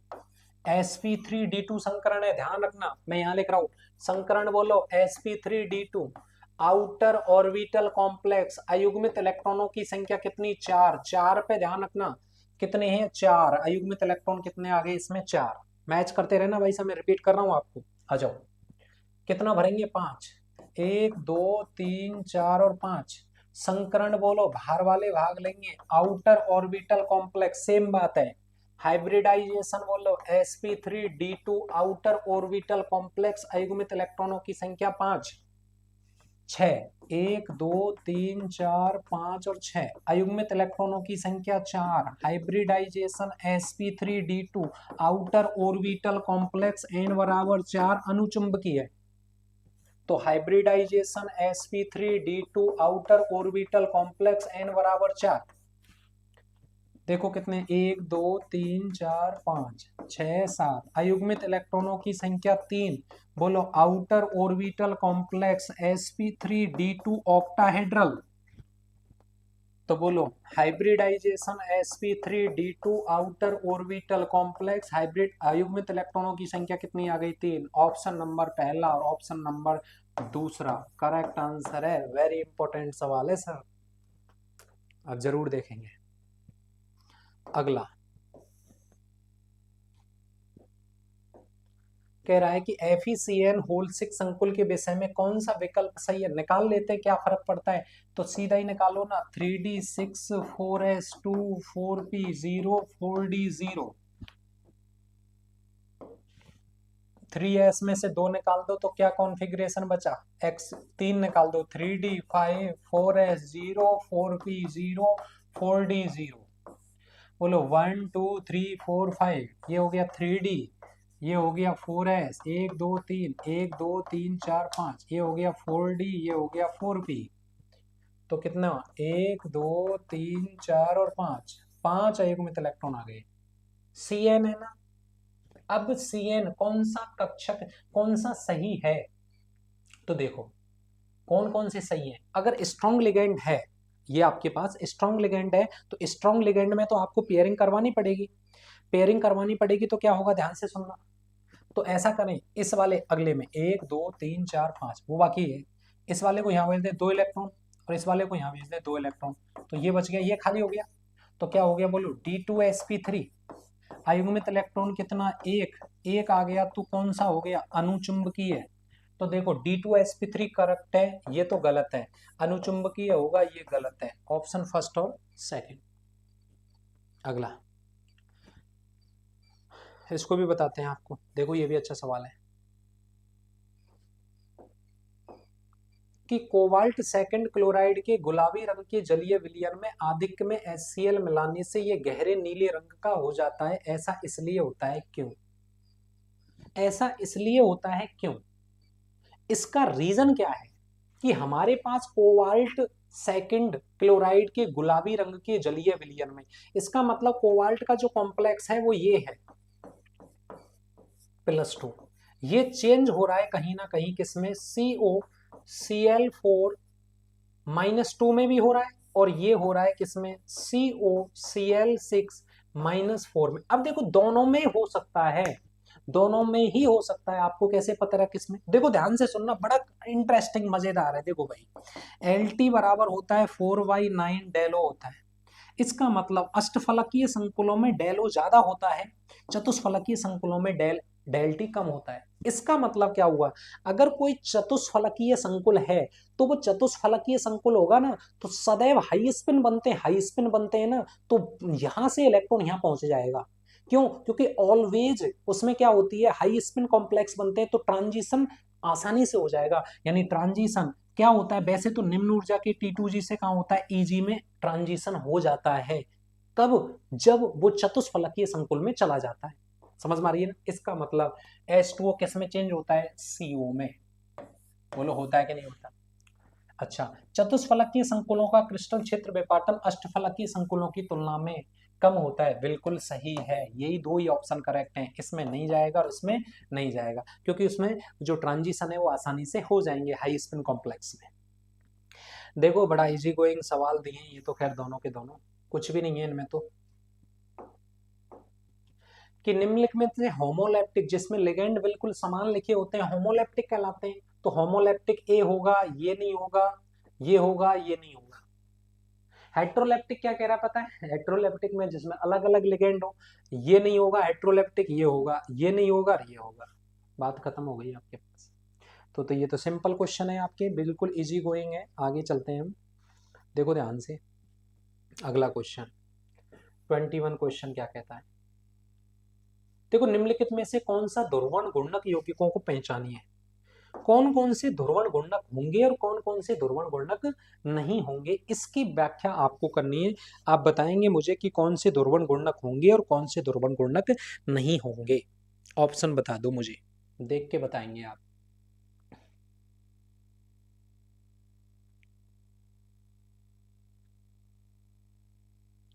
sp3d2 संकरण है, ध्यान रखना मैं यहाँ लिख रहा हूँ संकरण, बोलो sp3d2। आउटर ऑर्बिटल कॉम्प्लेक्स अयुग्मित इलेक्ट्रॉनों की संख्या कितनी? 4, 4 पे ध्यान रखना, कितने हैं? 4, अयुग्मित इलेक्ट्रॉन कितने आ गए इसमें? 4। मैच करते रहना भाई साहब, मैं रिपीट कर रहा हूँ आपको, आ जाओ। कितना भरेंगे? 5, 1 2 3 4 और 5। संकरण बोलो, बाहर वाले भाग लेंगे, आउटर ऑर्बिटल कॉम्प्लेक्स सेम बात है। हाइब्रिडाइजेशन बोलो sp3d2, आउटर ऑर्बिटल कॉम्प्लेक्स अयुग्मित इलेक्ट्रॉनों की संख्या 5 6, 1 2 3 4 5 और 6, अयुग्मित इलेक्ट्रॉनों की संख्या 4। Hybridisation sp3d2, outer orbital complex n बराबर 4, अनुचुंबकीय है, तो hybridisation sp3d2, outer orbital complex n बराबर 4। देखो कितने, 1 2 3 4 5 6 7, अयुग्मित इलेक्ट्रॉनों की संख्या 3। बोलो outer orbital complex sp3d2 octahedral, तो बोलो hybridisation sp3d2, outer orbital complex hybrid अयुग्मित इलेक्ट्रॉनों की संख्या कितनी आ गई? 3। ऑप्शन नंबर पहला और ऑप्शन नंबर दूसरा करेक्ट आंसर है। वेरी इंपॉर्टेंट सवाल है सर, अब जरूर देखेंगे। अगला कह रहा है कि FeCN होल 6 संकुल के विषय में कौन सा विकल्प सही है? निकाल लेते हैं, क्या फर्क पड़ता है, तो सीधा ही निकालो ना, 3D6 4s2 4p0 4d0। 3s में से 2 निकाल दो तो क्या कॉन्फ़िगरेशन बचा? x 3 निकाल दो, 3d5 4s0 4p0 4d0। बोलो 1 2 3 4 5, ये हो गया 3d, ये हो गया 4s 1 2 3 1 2 3 4 5, ये हो गया 4d, ये हो गया 4p। तो कितना? 1 2 3 4 और 5, 5 अयुग्मित इलेक्ट्रॉन आ गए। Cn है ना, अब Cn कौन सा कक्षक, कौन सा सही है, तो देखो कौन कौन से सही है। अगर स्ट्रॉन्ग लिगेंड है, ये आपके पास स्ट्रॉन्ग लिगेंड है, तो स्ट्रॉन्ग लिगेंड में तो आपको पेयरिंग करवानी पड़ेगी, पेयरिंग करवानी पड़ेगी तो क्या होगा, ध्यान से सुनना। तो ऐसा करें, इस वाले अगले में 1 2 3 4 5 वो बाकी है, इस वाले को यहाँ बोलते हैं 2 इलेक्ट्रॉन, और इस वाले को यहाँ भेज दे 2 इलेक्ट्रॉन, तो ये बच गया, ये खाली हो गया। तो क्या हो गया बोलो, D2sp3 अयुग्मित इलेक्ट्रॉन कितना, एक आ गया, तो कौन सा हो गया, अनुचुंबकीय। तो देखो D2sp3 करेक्ट है, ये तो गलत है, अनुचुंबकीय होगा, ये गलत है, ऑप्शन फर्स्ट और सेकंड। अगला इसको भी बताते हैं आपको, देखो ये भी अच्छा सवाल है कि कोबाल्ट सेकंड क्लोराइड के गुलाबी रंग के जलीय विलयन में आधिक्य में HCl मिलाने से ये गहरे नीले रंग का हो जाता है, ऐसा इसलिए होता है क्यों? ऐसा इसलिए होता है क्यों? इसका रीजन क्या है कि हमारे पास कोबाल्ट सेकंड क्लोराइड के गुलाबी रंग के जलीय विलयन में, इसका मतलब कोबाल्ट का जो कॉम्प्लेक्स है वो ये है +2, ये चेंज हो रहा है कहीं ना कहीं किसमें, COCl4-2 में भी हो रहा है, और ये हो रहा है किसमें, COCl6-4 में। अब देखो दोनों में हो सकता है, दोनों में ही हो सकता है, आपको कैसे पता रहा किसमें? देखो ध्यान से सुनना, बड़ा इंटरेस्टिंग मजेदार है। देखो भाई LT बराबर होता है 4/9 डेलो होता है, इसका मतलब अष्टफलकीय संकुलों में डेलो ज्यादा होता है, चतुष्फलकीय संकुलों में डेल टी कम होता है। इसका मतलब क्या हुआ, अगर कोई चतुष्फलकीय संकुल है तो वो चतुष्फलकीय संकुल होगा ना, तो सदैव हाई स्पिन बनते हैं, हाई स्पिन बनते हैं ना, तो यहां से इलेक्ट्रॉन यहां पहुंच जाएगा। क्यों? क्योंकि ऑलवेज उसमें क्या होती है, हाई स्पिन कॉम्प्लेक्स बनते हैं, तो ट्रांजिशन आसानी से हो जाएगा। यानी ट्रांजिशन क्या होता है, वैसे तो निम्न ऊर्जा के T2G से कहां होता है, EG में ट्रांजिशन हो जाता है, कब, जब वो चतुष्फलकीय संकुल में चला जाता है। समझ में आ रही है ना? इसका मतलब H2O किस में चेंज होता है, CO में। बोलो होता है कि नहीं होता? अच्छा, चतुष्फलकीय संकुलों का क्रिस्टल क्षेत्र विपाटन अष्टफलकीय संकुलों की तुलना में कम होता है, बिल्कुल सही है, यही दो ही ऑप्शन करेक्ट हैं, इसमें नहीं जाएगा और इसमें नहीं जाएगा, क्योंकि उसमें जो ट्रांजिशन है वो आसानी से हो जाएंगे हाई स्पिन कॉम्प्लेक्स में। देखो बड़ा इजी गोइंग सवाल दिए ये तो, खैर दोनों के दोनों, कुछ भी नहीं है इनमें तो। कि निम्नलिखित में से होमोलैप्टिक जिसमें लिगेंड बिल्कुल समान लिखे होते हैं होमोलैप्टिक कहलाते हैं, तो होमोलैप्टिक ए होगा, ये नहीं होगा, ये होगा, ये नहीं होगा। हेट्रोलैप्टिक क्या कह रहा है पता है, हेट्रोलैप्टिक में जिसमें अलग अलग लिगेंड हो, ये नहीं होगा हेट्रोलैप्टिक, ये होगा, ये नहीं होगा, ये होगा। बात खत्म हो गई आपके पास। तो ये तो सिंपल क्वेश्चन है आपके, बिल्कुल इजी गोइंग है। आगे चलते हैं हम, देखो ध्यान से अगला क्वेश्चन 21 क्वेश्चन क्या कहता है। देखो निम्नलिखित में से कौन सा ध्रुवण घूर्णक यौगिकों को पहचानिए, कौन कौन से ध्रुवण घूर्णक होंगे और कौन कौन से ध्रुवण घूर्णक नहीं होंगे, इसकी व्याख्या आपको करनी है। आप बताएंगे मुझे कि कौन से ध्रुवण घूर्णक होंगे और कौन से ध्रुवण घूर्णक नहीं होंगे। ऑप्शन बता दो मुझे, देख के बताएंगे आप।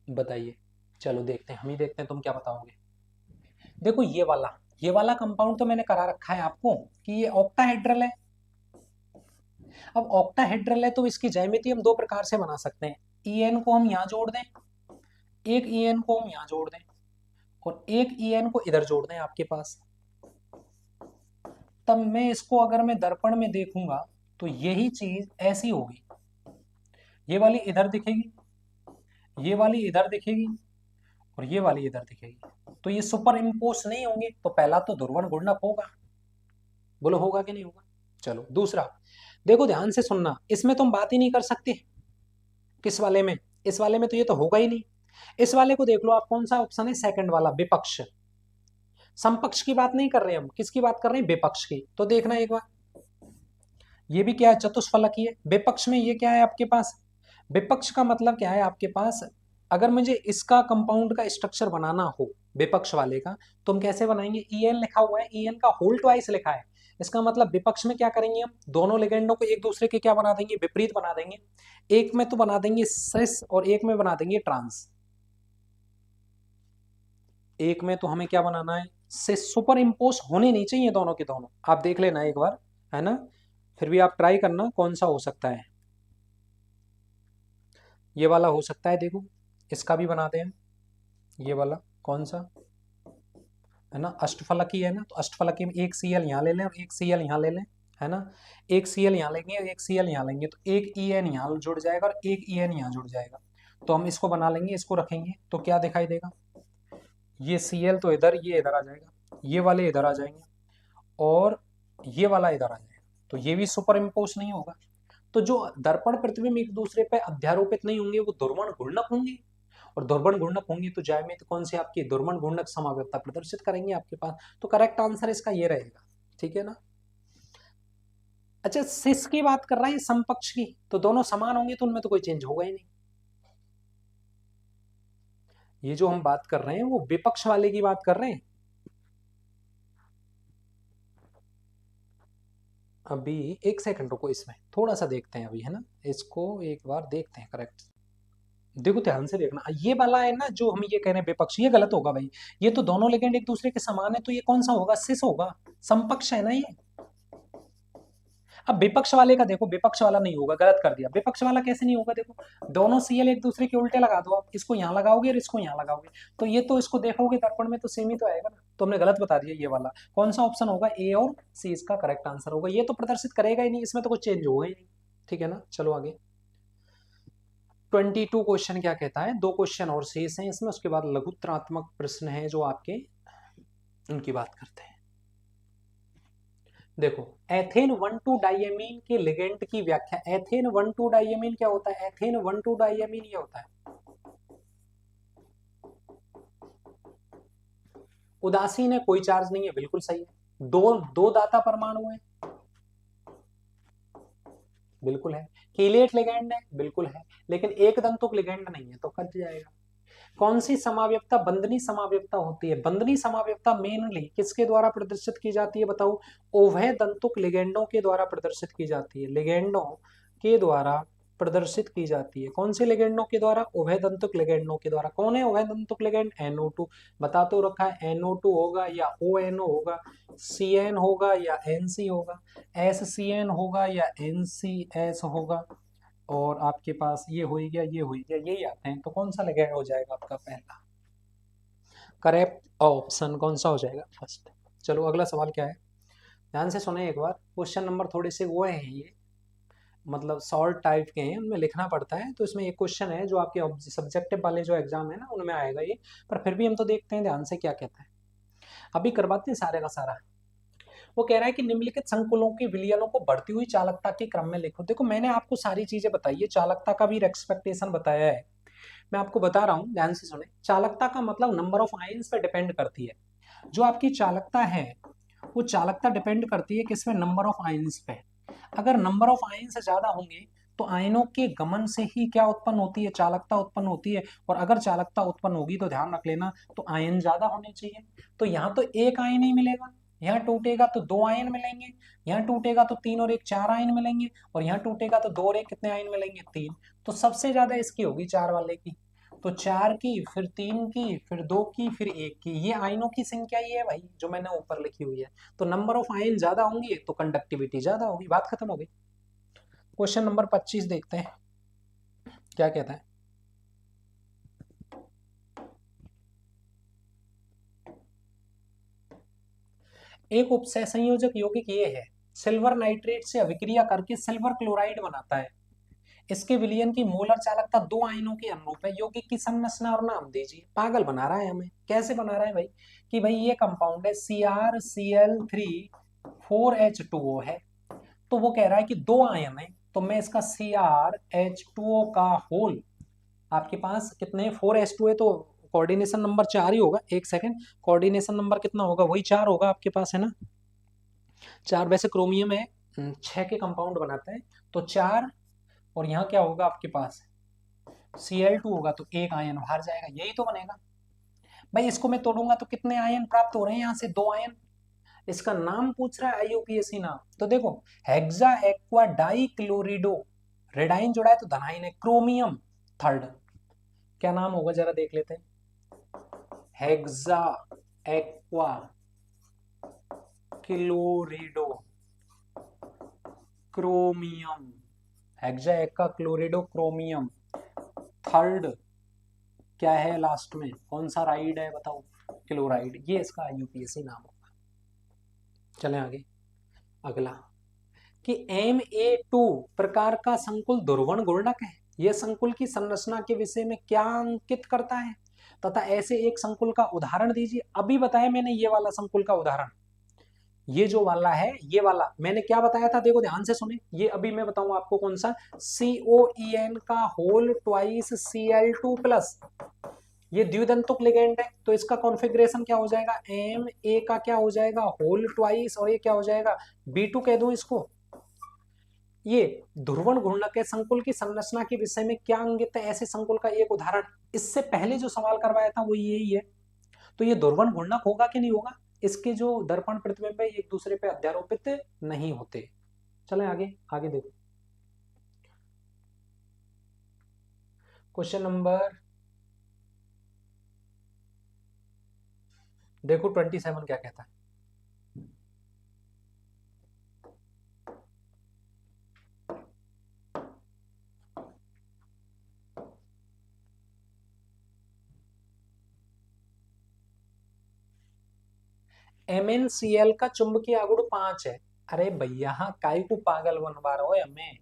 बताइए, चलो देखते हैं, हम ही देखते हैं तुम क्या बताओगे। देखो ये वाला कंपाउंड तो मैंने करा रखा है आपको कि ये ऑक्टाहेड्रल है। अब ऑक्टाहेड्रल है तो इसकी ज्यामिति हम दो प्रकार से बना सकते हैं, EN को हम यहाँ जोड़ दें, एक EN को हम यहाँ जोड़ दें, और एक EN को इधर जोड़ दें आपके पास। तब मैं इसको अगर मैं दर्पण में देखूंगा तो यही चीज ऐसी होगी, ये वाली इधर दिखेगी, ये वाली इधर दिखेगी, और ये वाली इधर दिखेगी, तो ये सुपर इम्पोज नहीं होंगे, तो पहला तो ध्रुवण घूर्णक होगा। बोलो होगा कि नहीं होगा? चलो दूसरा, देखो ध्यान से सुनना, इसमें तुम बात ही नहीं कर सकते, किस वाले में, इस वाले में तो ये तो होगा ही नहीं। इस वाले को देख लो आप, कौन सा ऑप्शन है, सेकंड वाला, विपक्ष। समपक्ष की बात नहीं कर रहे हम, किसकी बात कर रहे हैं, विपक्ष की। तो देखना एक बार, ये भी क्या है, चतुष्फलकीय है। विपक्ष में ये क्या है आपके पास, विपक्ष का मतलब क्या है आपके पास, अगर मुझे इसका कंपाउंड का स्ट्रक्चर बनाना हो विपक्ष वाले का, तो हम कैसे बनाएंगे, EN लिखा हुआ है, EN का होल ट्वाइस लिखा है, इसका मतलब विपक्ष में क्या करेंगे हम, दोनों लिगेंडों को एक दूसरे के क्या बना देंगे, विपरीत बना देंगे। एक में तो बना देंगे सेस और एक में बना देंगे ट्रांस। एक में तो हमें क्या बनाना है, से सुपर इम्पोज होने नहीं चाहिए दोनों के दोनों, आप देख लेना एक बार, है ना, फिर भी आप ट्राई करना कौन सा हो सकता है। ये वाला हो सकता है, देखो इसका भी बनाते हैं, ये वाला कौन सा है ना, अष्टफलकी है ना, तो अष्टफलकी में एक Cl यहाँ ले लें और एक Cl यहाँ ले लें, है ना। एक Cl यहाँ लेंगे, एक Cl यहाँ लेंगे, तो एक En यहाँ जुड़ जाएगा और एक En यहाँ जुड़ जाएगा। तो हम इसको बना लेंगे, इसको रखेंगे तो क्या दिखाई देगा, ये Cl तो इधर, ये इधर आ जाएगा, ये वाले इधर आ जाएंगे और ये वाला इधर आ जाएगा, तो ये भी सुपर इम्पोज नहीं होगा। तो जो दर्पण प्रतिबिंब एक दूसरे पे अध्यारोपित नहीं होंगे वो ध्रुवण घूर्णक होंगे, और ध्रुवण घूर्णक होंगे तो ज्यामिति कौन सी आपकी ध्रुवण घूर्णक समाव्यवस्था प्रदर्शित करेंगे आपके पास। तो करेक्ट आंसर इसका ये रहेगा, ठीक है ना। अच्छा, सिस की बात कर रहा है समपक्ष की, तो दोनों समान होंगे तो उनमें तो कोई चेंज होगा ही नहीं। ये जो हम बात कर रहे हैं वो विपक्ष वाले की बात कर रहे हैं। अभी एक सेकंड रुको, इसमें थोड़ा सा देखते हैं अभी, है ना, इसको एक बार देखते हैं करेक्ट। देखो ध्यान से देखना, ये वाला है ना जो हम ये कह रहे हैं विपक्ष, ये गलत होगा भाई। ये तो दोनों लिगेंड एक दूसरे के समान है, तो ये कौन सा होगा, सिस होगा, समपक्ष है ना ये। अब विपक्ष वाले का देखो, विपक्ष वाला नहीं होगा, गलत कर दिया। विपक्ष वाला कैसे नहीं होगा, देखो दोनों Cl एक दूसरे के उल्टे लगा दो आप, इसको यहाँ लगाओगे और इसको यहाँ लगाओगे, तो ये तो इसको देखोगे दर्पण में तो सेम ही तो आएगा ना। तो हमने गलत बता दिया, ये वाला कौन सा ऑप्शन होगा, ए और सी इसका करेक्ट आंसर होगा। ये तो प्रदर्शित करेगा ही नहीं, इसमें तो कुछ चेंज होगा ही नहीं, ठीक है ना। चलो आगे 22 क्वेश्चन क्या कहता है, दो क्वेश्चन और शेष हैं इसमें, उसके बाद लघुत्रात्मक प्रश्न है जो आपके, उनकी बात करते हैं। देखो एथेन 1,2 डाइएमीन के लिगेंड की व्याख्या, एथेन 1,2 डाइएमीन क्या होता है, एथेन 1,2 डाइएमीन ये होता है उदासीन है, कोई चार्ज नहीं है, बिल्कुल सही है। दो दो दाता परमाणु है, बिल्कुल है। कीलेट लिगेंड है, बिल्कुल है, लेकिन एक दंतुक लिगेंड नहीं है, तो कट जाएगा। कौन सी समाव्यवस्था बंधनी समाव्यवस्था होती है, बंधनी समाव्यवस्था मेनली किसके द्वारा प्रदर्शित की जाती है बताओ, उभय दंतुक लिगेंडों के द्वारा प्रदर्शित की जाती है, लिगेंडों के द्वारा प्रदर्शित की जाती है। कौन से लिगेंडों के द्वारा, उभय दंतुक लिगेंडों के द्वारा। कौन है उभय दंतुक लिगेंड, NO2 बता तो रखा है, NO2 होगा या ONO होगा, CN होगा या NC होगा, SCN होगा या NCS होगा, और आपके पास ये हो गया, ये हो गया, यही आते हैं। तो कौन सा लिगेंड हो जाएगा आपका पहला, करेक्ट ऑप्शन कौन सा हो जाएगा, फर्स्ट। चलो अगला सवाल क्या है, ध्यान से सुने एक बार, क्वेश्चन नंबर थोड़े से वो है ये, मतलब शॉर्ट टाइप के हैं, उनमें लिखना पड़ता है, तो इसमें एक क्वेश्चन है जो आपके सब्जेक्टिव वाले जो एग्जाम है ना उनमें आएगा ये, पर फिर भी हम तो देखते हैं ध्यान से क्या कहता है, अभी करवाते हैं सारे का सारा। वो कह रहा है कि निम्नलिखित संकुलों के विलयनों को बढ़ती हुई चालकता के क्रम में लिखो। देखो मैंने आपको सारी चीजें बताई है, चालकता का भी एक्सपेक्टेशन बताया है, मैं आपको बता रहा हूं, ध्यान से सुने। चालकता का मतलब नंबर ऑफ आयंस पे डिपेंड करती है, जो आपकी चालकता है वो चालकता डिपेंड करती है किस पे, नंबर ऑफ आयंस पे। अगर नंबर ऑफ आयंस ज्यादा होंगे तो आयनों के गमन से ही क्या उत्पन्न होती है, चालकता उत्पन्न होती है, और अगर चालकता उत्पन्न होगी तो ध्यान रख लेना, तो आयन ज्यादा होने चाहिए। तो यहाँ तो एक आयन ही मिलेगा, यहाँ टूटेगा तो दो आयन मिलेंगे, यहाँ टूटेगा तो तीन और एक चार आयन मिलेंगे, और यहाँ टूटेगा तो दो और एक कितने आयन मिलेंगे, तीन। तो सबसे ज्यादा इसकी होगी चार वाले की, तो चार की, फिर तीन की, फिर दो की, फिर एक की, ये आयनों की संख्या ही है भाई जो मैंने ऊपर लिखी हुई है। तो नंबर ऑफ आयन ज्यादा होंगे तो कंडक्टिविटी ज्यादा होगी, बात खत्म हो गई। क्वेश्चन नंबर 25 देखते हैं क्या कहता है। एक उपसह संयोजक यौगिक ये है, सिल्वर नाइट्रेट से अभिक्रिया करके सिल्वर क्लोराइड बनाता है, इसके विलयन की मोलर चालकता दो आयनों के अनुरूप है, यौगिक की संरचना और नाम दीजिए। पागल बना रहा है हमें, कैसे बना रहा है भाई, कि भाई ये कंपाउंड है CrCl3 4H2O है, तो वो कह रहा है कि दो आयन है, तो मैं इसका CrH2O का होल, आपके पास कितने 4H2 है, तो कोऑर्डिनेशन नंबर 4 ही होगा, एक सेकंड, कोऑर्डिनेशन नंबर कितना होगा, वही 4 होगा आपके पास, है ना। 4, वैसे क्रोमियम है 6 के कंपाउंड बनाता है, तो 4, और यहाँ क्या होगा आपके पास Cl2 होगा, तो एक आयन बाहर जाएगा, यही तो बनेगा भाई। इसको मैं तोड़ूंगा तो कितने आयन प्राप्त हो रहे हैं, यहाँ से दो आयन। इसका नाम पूछ रहा है IUPAC नाम, तो देखो हेक्सा एक्वा डाई क्लोरिडो, रेडाइन जोड़ा है तो धनाइन है, क्रोमियम थर्ड, क्या नाम होगा जरा देख लेते हैं, hexa aqua chlorido chromium, hexa aqua chlorido chromium third, क्या है लास्ट में, कौन सा राइड है बताओ, क्लोराइड, ये इसका IUPAC नाम होगा। चलें आगे, अगला कि Ma2 प्रकार का संकुल ध्रुवण घूर्णक है। यह संकुल की संरचना के विषय में क्या अंकित करता है, तथा ऐसे एक संकुल का उदाहरण दीजिए। अभी बताया मैंने ये वाला संकुल का उदाहरण, ये जो वाला है, ये वाला मैंने क्या बताया था, देखो ध्यान से सुने। ये अभी मैं बताऊं आपको कौन सा, COEN का होल ट्वाइस Cl2+, ये द्विदंतुक लिगेंड है, तो इसका कॉन्फ़िगरेशन क्या हो जाएगा, Ma का क्या हो जाएगा, होल ट्वाइस, और ये क्या हो जाएगा, B2 कह दूं इसको। ये ध्रुवण घूर्णक के संकुल की संरचना के विषय में क्या अंकित है, ऐसे संकुल का एक उदाहरण। इससे पहले जो सवाल करवाया था वो यही है। तो ये ध्रुवण घूर्णक होगा कि नहीं होगा, इसके जो दर्पण प्रतिबिंब है एक दूसरे पे अध्यारोपित नहीं होते। चलें आगे, आगे देखो क्वेश्चन नंबर, देखो 27 क्या कहता है। MnCl का चुंबकीय आघूर्ण 5 है। अरे भैया काय को पागल बनवा रहे हो हमें,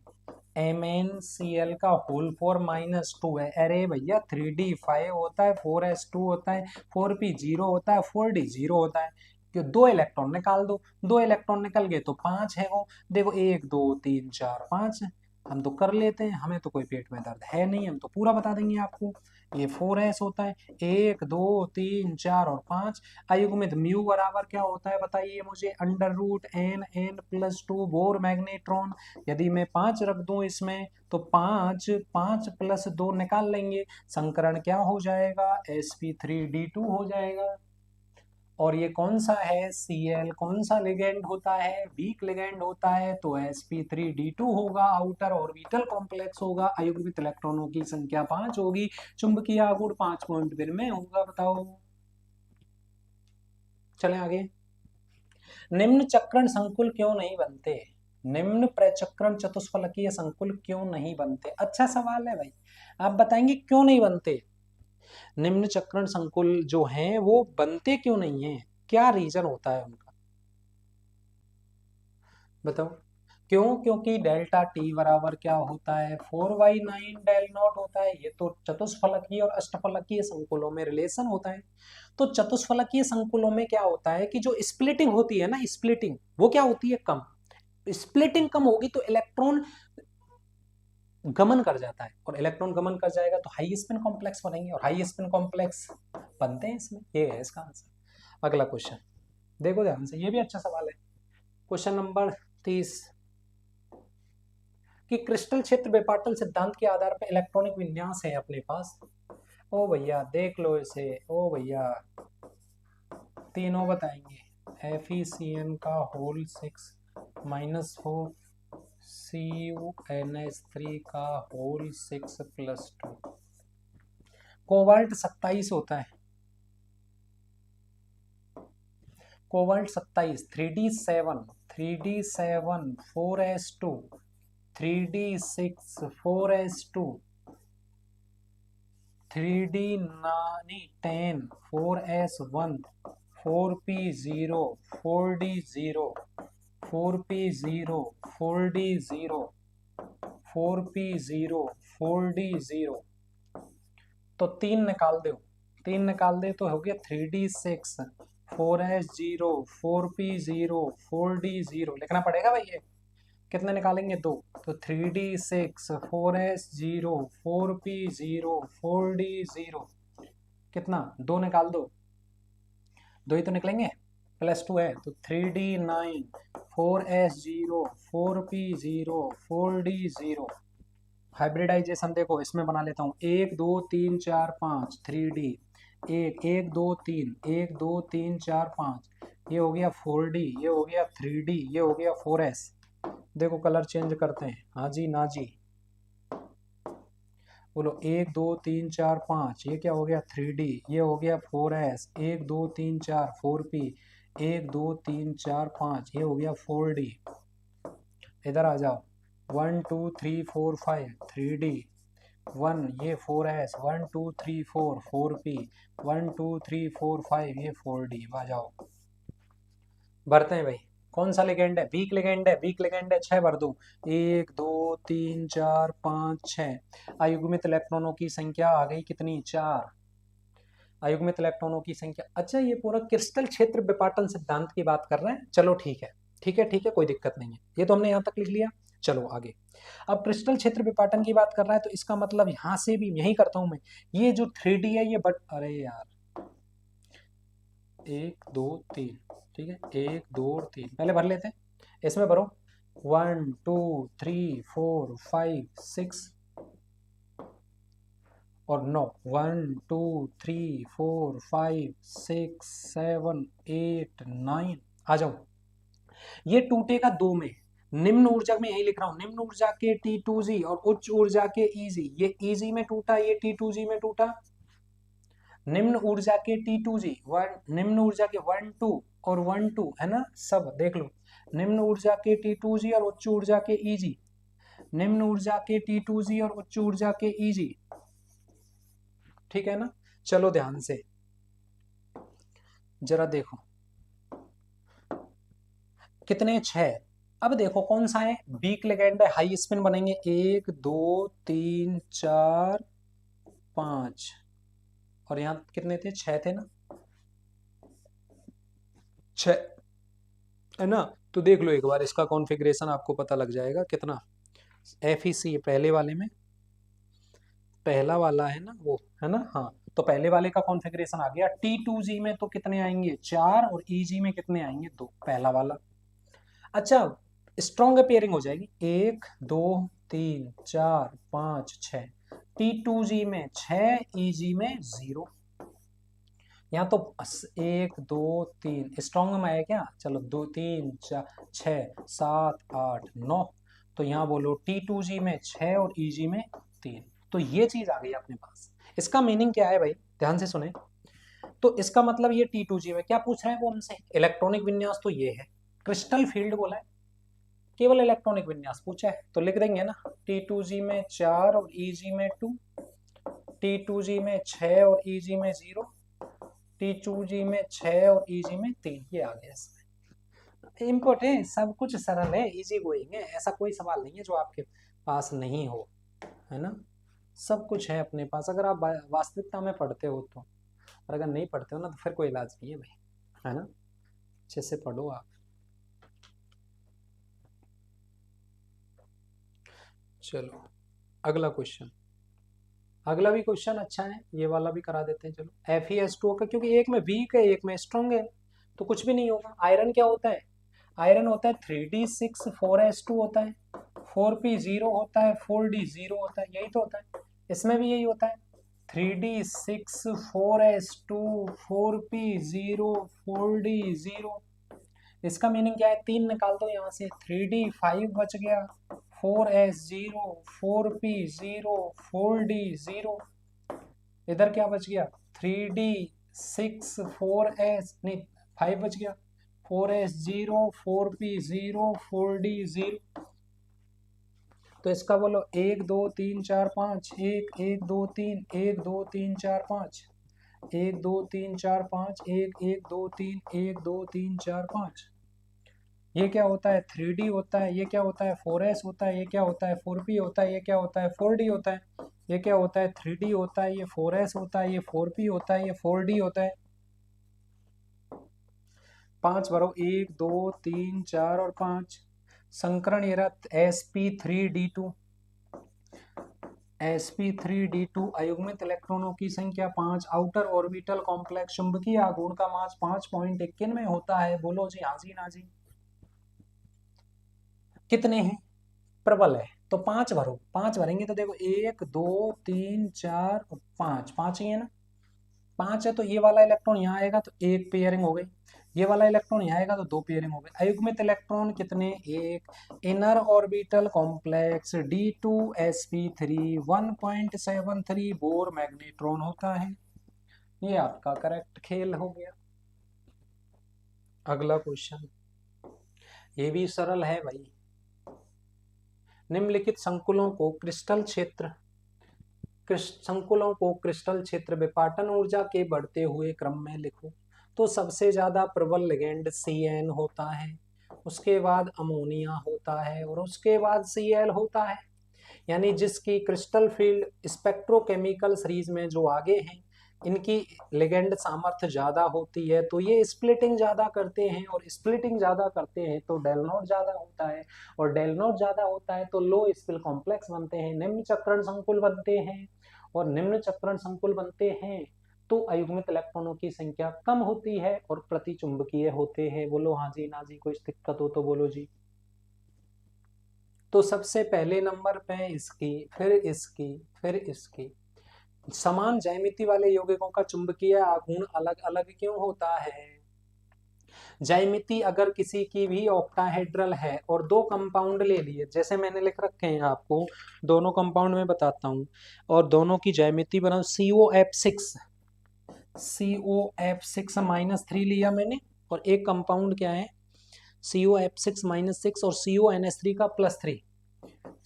MnCl का होल 4-2 है। अरे भैया 3d5 होता है, 4s2 होता है, 4p0 होता है, 4d0 होता है। क्यों, 2 इलेक्ट्रॉन निकाल दो, 2 इलेक्ट्रॉन निकल गए तो 5 है वो। देखो 1 2 3 4 5, हम तो कर लेते हैं, हमें तो कोई पेट में दर्द है नहीं, हम तो पूरा बता देंगे आपको। ये 4s होता है, 1 2 3 4 और 5। अयुग्मित म्यू बराबर क्या होता है बताइए मुझे, √n+2 बोर मैग्नेट्रॉन। यदि मैं 5 रख दूं इसमें तो 5 5 + 2 निकाल लेंगे, संकरण क्या हो जाएगा, sp3d2 हो जाएगा। और ये कौन सा है, Cl कौन सा लिगेंड होता है, वीक लिगेंड होता है, तो sp3d2 होगा, आउटर ऑर्बिटल कॉम्प्लेक्स होगा, अयुग्मित इलेक्ट्रॉनों की संख्या 5 होगी, चुंबकीय आघूर्ण 5 में होगा। बताओ, चलें आगे। निम्न चक्रण संकुल क्यों नहीं बनते, निम्न प्रचक्रण चतुष्फलकीय संकुल क्यों नहीं बनते। अच्छा सवाल है भाई, आप बताएंगे क्यों नहीं बनते। निम्न चक्रण संकुल जो हैं वो बनते क्यों नहीं है, क्या रीजन होता है उनका, बताओ। क्यों, क्योंकि डेल्टा टी बराबर क्या होता है, 4/9 डेल नॉट होता है। ये तो चतुष्फलकीय और अष्टफलकीय संकुलों में रिलेशन होता है। तो चतुष्फलकीय संकुलों में क्या होता है कि जो स्प्लिटिंग होती है ना, स्प्लिटिंग वो क्या होती है, कम। स्प्लिटिंग कम होगी तो इलेक्ट्रॉन गमन कर जाता है, और इलेक्ट्रॉन गमन कर जाएगा तो हाई स्पिन कॉम्प्लेक्स बनेंगे, और हाई स्पिन कॉम्प्लेक्स बनते हैं इसमें। ये है इसका आंसर। अगला क्वेश्चन देखो ध्यान से, ये भी अच्छा सवाल है। क्वेश्चन नंबर 30, कि क्रिस्टल क्षेत्र विपाटन सिद्धांत के आधार पर इलेक्ट्रॉनिक विन्यास है अपने पास। ओ भैया देख लो इसे, ओ भैया तीनों बताएंगे। FeCN का होल 6-4, CuNH3 का होल 6+2, कोबाल्ट 27 होता है, cobalt 27, 3d7, 3d7 4s2, 3d6 4s2, 3d10 4s1, 4p0 4d0, 4p0 4d0, 4p0 4d0, तो 3 निकाल दो, 3 निकाल दे तो हो गया 3d6 4s0 4p0 4d0, लिखना पड़ेगा भाई ये। कितने निकालेंगे, 2, तो 3d6 4s0 4p0 4d0, कितना, 2 निकाल दो, 2 ही तो निकलेंगे, +2 है तो 3d9 4s0 4p0 4d0। Hybridisation देखो इसमें बना लेता हूँ, 1 2 3 4 5 3d, 1 1 2 3 1 2 3 4 5, ये हो गया 4d, ये हो गया 3d, ये हो गया 4s। देखो कलर चेंज करते हैं, हाँ जी ना जी, बोलो 1 2 3 4 5, ये क्या हो गया 3d, ये हो गया 4s, 1 2 3 4 4p, 1 2 3 4 5, ये हो गया 4d। इधर आ जाओ, 1 2 3 4 5 3d, 1 ये 4s, 1 2 3 4 4p, 1 2 3 4 5 ये 4d। आ जाओ भरते हैं भाई, कौन सा लिगेंड है? वीक लिगेंड है, वीक लिगेंड है, 6 भर दो। 1 2 3 4 5 6। अयुग्मित इलेक्ट्रॉनों की संख्या आ गई कितनी? 4। अयुग्मित इलेक्ट्रॉनों की संख्या। अच्छा, ये पूरा क्रिस्टल क्षेत्र विपाटन सिद्धांत की बात कर रहे हैं। चलो ठीक है, ठीक है, ठीक है, कोई दिक्कत नहीं है, ये तो हमने यहाँ तक लिख लिया। चलो आगे। अब क्रिस्टल क्षेत्र विपाटन की बात कर रहा है, तो इसका मतलब यहां से भी यही करता हूं मैं। ये जो 3D है, ये अरे यार, 1 2 3, ठीक है, 1 2 3 पहले भर लेते हैं। इसमें भरो 1 2 3 4 5 6 और 9। 1 2 3 4 5 6 7 8 9। आ जाओ। ये टूटेगा 2 में। निम्न ऊर्जा में यही लिख रहा हूं, निम्न ऊर्जा के T2G और उच्च ऊर्जा के EG। ये EG में टूटा, ये T2G में टूटा। निम्न ऊर्जा के T2G, निम्न ऊर्जा के 1 2 और 1 2 है ना, सब देख लो। निम्न ऊर्जा के T2G और उच्च ऊर्जा के EG। निम्न ऊर्जा के T2G और उच्च ऊर्जा के EG, ठीक है ना। चलो ध्यान से जरा देखो, कितने? 6। अब देखो कौन सा है, वीक लिगेंड है, हाई स्पिन बनेंगे। 1 2 3 4 5 और यहाँ कितने थे? 6 थे ना, 6 है ना। तो देख लो एक बार, इसका कॉन्फ़िगरेशन आपको पता लग जाएगा कितना। FEC पहले वाले में, पहला वाला है ना वो, है ना, हाँ। तो पहले वाले का कॉन्फ़िगरेशन आ गया। T2G में तो कितने आएंगे? 4 और EG में कितने आएंगे? 2, पहला वाला। अच्छा, स्ट्रॉन्ग पेयरिंग हो जाएगी। 1 2 3 4 5 6। T2G में 6, EG में 0। यहाँ तो 1 2 3 स्ट्रॉन्ग में आया क्या? चलो 2 3 4 6 7 8 9। तो यहाँ बोलो T2G में 6 और EG में 3। तो ये चीज आ गई अपने पास। इसका मीनिंग क्या है भाई? ध्यान से सुने। तो इसका मतलब ये T2G में क्या पूछ रहे हैं वो हमसे? इलेक्ट्रॉनिक विन्यास तो ये है, क्रिस्टल फील्ड बोला है, केवल इलेक्ट्रॉनिक विन्यास पूछा है तो लिख देंगे ना। T2G में 4 और EG में 2। T2G में 6 और EG में 0। T2G में 6 और EG में 3। ये आ गया इसमें। इम्पोर्ट है, सब कुछ सरल है, इजी गोइंग है, ऐसा कोई सवाल नहीं है जो आपके पास नहीं हो, है ना। सब कुछ है अपने पास, अगर आप वास्तविकता में पढ़ते हो तो। और अगर नहीं पढ़ते हो ना, तो फिर कोई इलाज नहीं है भाई, है ना। अच्छे से पढ़ो आप। चलो अगला क्वेश्चन। अगला भी क्वेश्चन अच्छा है, ये वाला भी करा देते हैं। चलो FeS2 का, क्योंकि एक में वीक है एक में स्ट्रॉन्ग है, तो कुछ भी नहीं होगा। आयरन क्या होता है? आयरन होता है 3D6 4S2 होता है, 4P0 होता है, 4D0 होता है, यही तो होता है। इसमें भी यही होता है, 3D6 4S2 4P0 4D0। इसका मीनिंग क्या है? 3 निकाल दो यहाँ से, 3D5 बच गया, 4S0 4P0 4D0। इधर क्या बच गया? 3D6 4S नहीं, 5 बच गया, 4S0 4P0 4D0। तो इसका बोलो 1 2 3 4 5, 1 1 2 3 1 2 3 4 5, 1 2 3 4 5, 1 1 2 3 1 2 3 4 5। ये क्या होता है? 3D होता है। ये क्या होता है? 4S होता है। ये क्या होता है? 4P होता है। ये क्या होता है? 4D होता है। ये क्या होता है? 3D होता है। ये 4S होता है। ये 4P होता है। ये 4D होता है। 5 भरो, 1 2 3 4 और 5। संकरण ये रहा sp3d2। sp3d2 अयुग्मित इलेक्ट्रॉनों की संख्या 5। आउटर ऑर्बिटल कॉम्प्लेक्स चुंबकीय आघूर्ण का मास 5.91 में होता है। बोलो जी हाँ जी ना जी। कितने हैं? प्रबल है तो 5 भरो। 5 भरेंगे तो देखो 1 2 3 4 5, 5 ही है ना। 5 है तो ये वाला इलेक्ट्रॉन यहाँ आएगा तो एक पेयरिंग हो गई, ये वाला इलेक्ट्रॉन यहाँ आएगा तो 2 पेयरिंग हो गई। अयुग्मित इलेक्ट्रॉन कितने? एक। Inner orbital complex D2sp3 1.73 bore magnetron होता है। ये आपका करेक्ट खेल हो गया। अगला क्वेश्चन, ये भी सरल है भाई। निम्नलिखित संकुलों को क्रिस्टल क्षेत्र संकुलों को क्रिस्टल क्षेत्र विपाटन ऊर्जा के बढ़ते हुए क्रम में लिखो। तो सबसे ज्यादा प्रबल लिगेंड CN होता है, उसके बाद अमोनिया होता है और उसके बाद Cl होता है। यानी जिसकी क्रिस्टल फील्ड स्पेक्ट्रोकेमिकल सीरीज में जो आगे हैं, इनकी लिगेंड सामर्थ्य ज्यादा होती है, तो ये स्प्लिटिंग ज्यादा करते हैं, और स्प्लिटिंग ज्यादा करते हैं तो डेल नॉट ज्यादा होता है, और डेल नॉट ज्यादा होता है तो लो स्पिल कॉम्प्लेक्स बनते हैं, निम्न चक्रण संकुल बनते हैं, और निम्न चक्रण संकुल बनते हैं तो अयुग्मित इलेक्ट्रॉनों की संख्या कम होती है और प्रतिचुंबकीय होते हैं। बोलो हाँ जी ना जी, कोई दिक्कत हो तो बोलो जी। तो सबसे पहले नंबर पे इसकी, फिर इसकी, फिर इसकी। समान ज्यामिति वाले यौगिकों का चुंबकीय आघूर्ण अलग अलग क्यों होता है? ज्यामिति अगर किसी की भी ऑक्टाहेड्रल है और दो कंपाउंड ले लिए, जैसे मैंने लिख रखे हैं आपको, दोनों कंपाउंड में बताता हूं, और दोनों की ज्यामिति बनाओ, COF6, COF6-3 लिया मैंने, और एक कंपाउंड क्या है, COF6-6 और CONH3 का +3,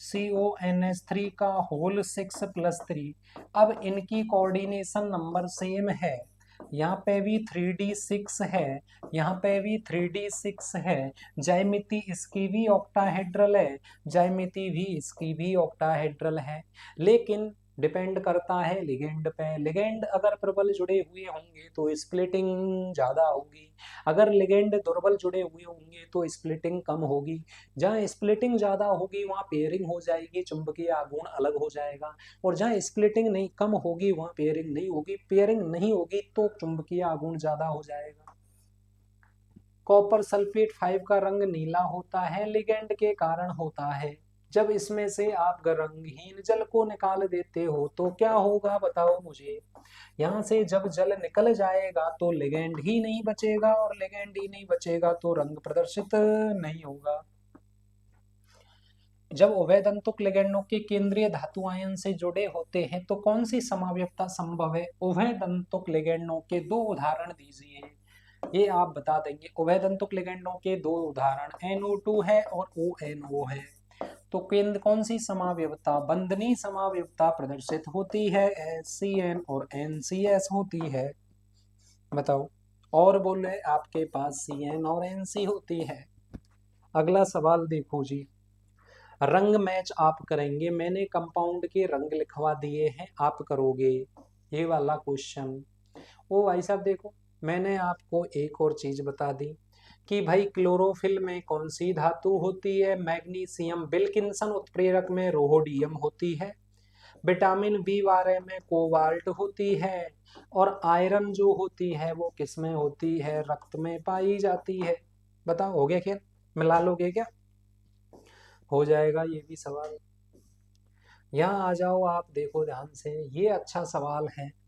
CONH3 का होल 6+3। अब इनकी कोऑर्डिनेशन नंबर सेम है, यहाँ पे भी 3d6 है, यहाँ पे भी 3d6 है, ज्यामिति इसकी भी ऑक्टाहेड्रल है, ज्यामिति भी इसकी भी ऑक्टाहेड्रल है, लेकिन डिपेंड करता है लिगेंड पे। लिगेंड अगर प्रबल जुड़े हुए होंगे तो स्प्लिटिंग ज्यादा होगी, अगर लिगेंड दुर्बल जुड़े हुए होंगे तो स्प्लिटिंग कम होगी। जहाँ स्प्लिटिंग ज्यादा होगी वहाँ पेयरिंग हो जाएगी, चुंबकीय आघूर्ण अलग हो जाएगा, और जहाँ स्प्लिटिंग नहीं कम होगी वहाँ पेयरिंग नहीं होगी, पेयरिंग नहीं होगी तो चुंबकीय आघूर्ण ज्यादा हो जाएगा। कॉपर सल्फेट 5 का रंग नीला होता है, लिगेंड के कारण होता है। जब इसमें से आप रंगहीन जल को निकाल देते हो तो क्या होगा बताओ मुझे। यहाँ से जब जल निकल जाएगा तो लिगेंड ही नहीं बचेगा, और लिगेंड ही नहीं बचेगा तो रंग प्रदर्शित नहीं होगा। जब उभयदंतुक लिगेंडों के केंद्रीय धातु आयन से जुड़े होते हैं तो कौन सी समावयवता संभव है? उभयदंतुक लिगेंडों के दो उदाहरण दीजिए, ये आप बता देंगे। उभयदंतुक लिगेंडों के दो उदाहरण NO2 है और ONO है। तो केंद्र कौन सी समावयवता, बंधनीय समावयवता प्रदर्शित होती है? HCN और NCS होती है। बताओ। और बोले आपके पास CN और NC होती है। अगला सवाल देखो जी, रंग मैच आप करेंगे, मैंने कंपाउंड के रंग लिखवा दिए हैं, आप करोगे ये वाला क्वेश्चन। ओ भाई साहब देखो, मैंने आपको एक और चीज बता दी कि भाई क्लोरोफिल में कौन सी धातु होती है? मैग्नीशियम। विल्किंसन उत्प्रेरक में रोहोडियम होती है। विटामिन B12 में कोबाल्ट होती है, और आयरन जो होती है वो किस में होती है? रक्त में पाई जाती है। बताओ हो गया क्या, मिला लोगे क्या? हो जाएगा ये भी सवाल। यहाँ आ जाओ, आप देखो ध्यान से, ये अच्छा सवाल है।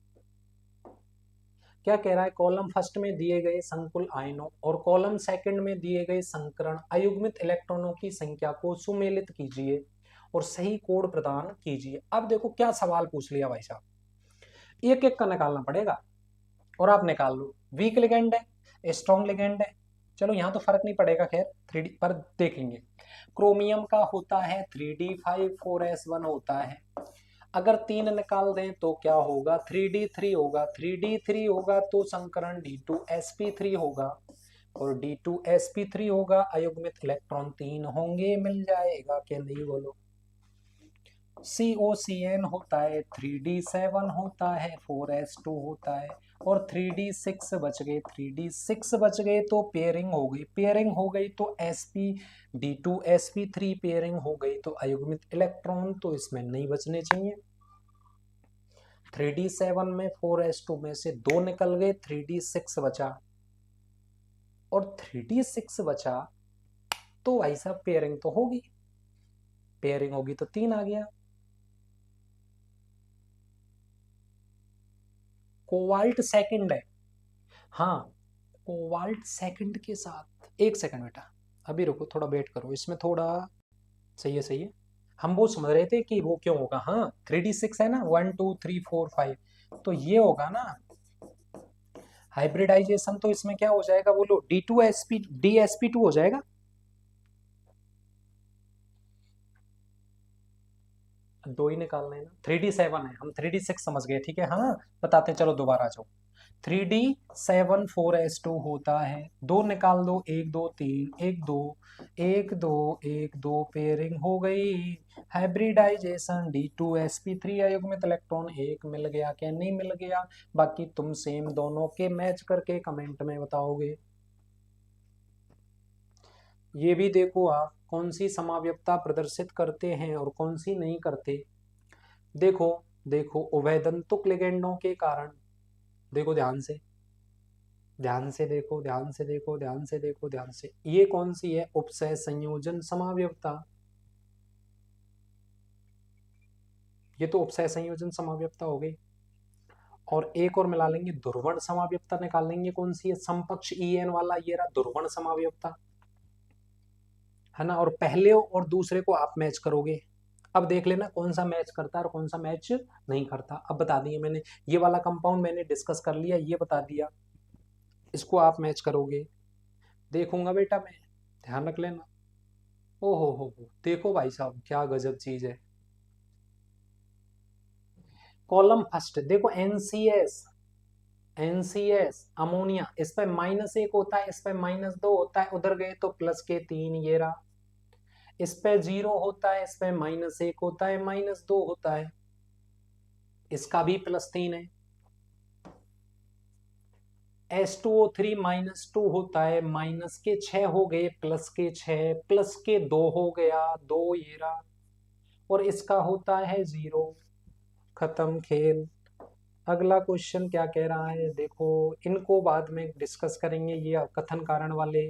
क्या कह रहा है? कॉलम फर्स्ट में दिए गए संकुल आयनों और कॉलम सेकंड में दिए गए संकरण अयुग्मित इलेक्ट्रॉनों की संख्या को सुमेलित कीजिए और सही कोड प्रदान कीजिए। अब देखो क्या सवाल पूछ लिया भाई साहब, एक एक का निकालना पड़ेगा, और आप निकाल लो। वीक लिगेंड है, स्ट्रॉन्ग लिगेंड है, चलो यहाँ तो फर्क नहीं पड़ेगा, खैर 3D पर देखेंगे। क्रोमियम का होता है 3d5 4s1 होता है। अगर 3 निकाल दें तो क्या होगा? 3d3 होगा, 3d3 होगा तो संकरण D2sp3 होगा, और D2sp3 होगा, अयुग्मित इलेक्ट्रॉन 3 होंगे, मिल जाएगा क्या नहीं बोलो। COCN होता है 3d7 होता है, 4s2 होता है, और 3d6 बच गए, 3d6 बच गए तो पेयरिंग हो गई, पेयरिंग हो गई तो D2sp3 पेयरिंग हो गई तो अयुग्मित इलेक्ट्रॉन तो इसमें नहीं बचने चाहिए। 3d7 में 4s2 में से 2 निकल गए, 3d6 बचा, और 3d6 बचा तो भाई साहब पेयरिंग तो होगी, पेयरिंग होगी तो 3 आ गया। कोवाल्ट सेकंड है, हाँ कोवाल्ट सेकंड के साथ, एक सेकंड बेटा अभी रुको, थोड़ा वेट करो, इसमें थोड़ा। सही है सही है, हम वो समझ रहे थे कि वो क्यों होगा। हाँ 3d6 है ना, 1 2 3 4 5, तो ये होगा ना हाइब्रिडाइजेशन, तो इसमें क्या हो जाएगा बोलो? D2sp DsP2 हो जाएगा। दो ही निकालना है ना, 3d7 है, हम 3d6 समझ गए, ठीक है। हाँ बताते हैं, चलो दोबारा आ जाओ। 3D7 4s2 होता है। दो निकाल दो, 1 2 3, 1 2 1 2 1 2, पेयरिंग हो गई। हाइब्रिडाइजेशन D2sp3 अयुग्मित इलेक्ट्रॉन एक मिल गया क्या नहीं मिल गया। बाकी तुम सेम दोनों के मैच करके कमेंट में बताओगे। ये भी देखो आप कौन सी समाव्यपता प्रदर्शित करते हैं और कौन सी नहीं करते। देखो देखो उभयदंतुक लिगेंडों के कारण, देखो ध्यान से, ध्यान से देखो, ध्यान से देखो, ध्यान से देखो, ध्यान से, ये कौन सी है, उपसय संयोजन समाव्यपता। ये तो उपसय संयोजन समाव्यपता हो गई। और एक और मिला लेंगे, ध्रुवण समाव्यपता निकाल लेंगे कौन सी है, समकक्ष EN वाला, ये रहा ध्रुवण समाव्यपता, है ना। और पहले और दूसरे को आप मैच करोगे। अब देख लेना कौन सा मैच करता है और कौन सा मैच नहीं करता। अब बता दिया मैंने, ये वाला कंपाउंड मैंने डिस्कस कर लिया, ये बता दिया, इसको आप मैच करोगे। देखूंगा बेटा मैं, ध्यान रख लेना। ओ हो, देखो भाई साहब क्या गजब चीज है। कॉलम फर्स्ट देखो, NCS, NCS अमोनिया, इस पे -1 होता है, इस पे -2 होता है, उधर गए तो +3, ये रहा। इस पे 0 होता है, इस पे -1 होता है, -2 होता है, इसका भी +3 है। H2O3 -2 होता है, -6 हो गए, +6, +2 हो गया, 2 ये रहा। और इसका होता है 0। खत्म खेल। अगला क्वेश्चन क्या कह रहा है देखो, इनको बाद में डिस्कस करेंगे, ये कथन कारण वाले।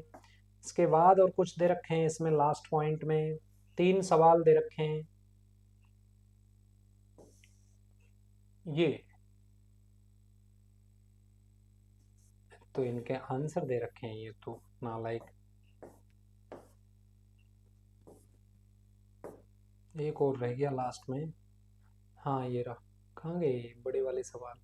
इसके बाद और कुछ दे रखे हैं इसमें, लास्ट पॉइंट में 3 सवाल दे रखे हैं। ये तो इनके आंसर दे रखे हैं, ये तो नालायक। एक और रह गया लास्ट में, हाँ ये रहा। कहाँ गए बड़े वाले सवाल।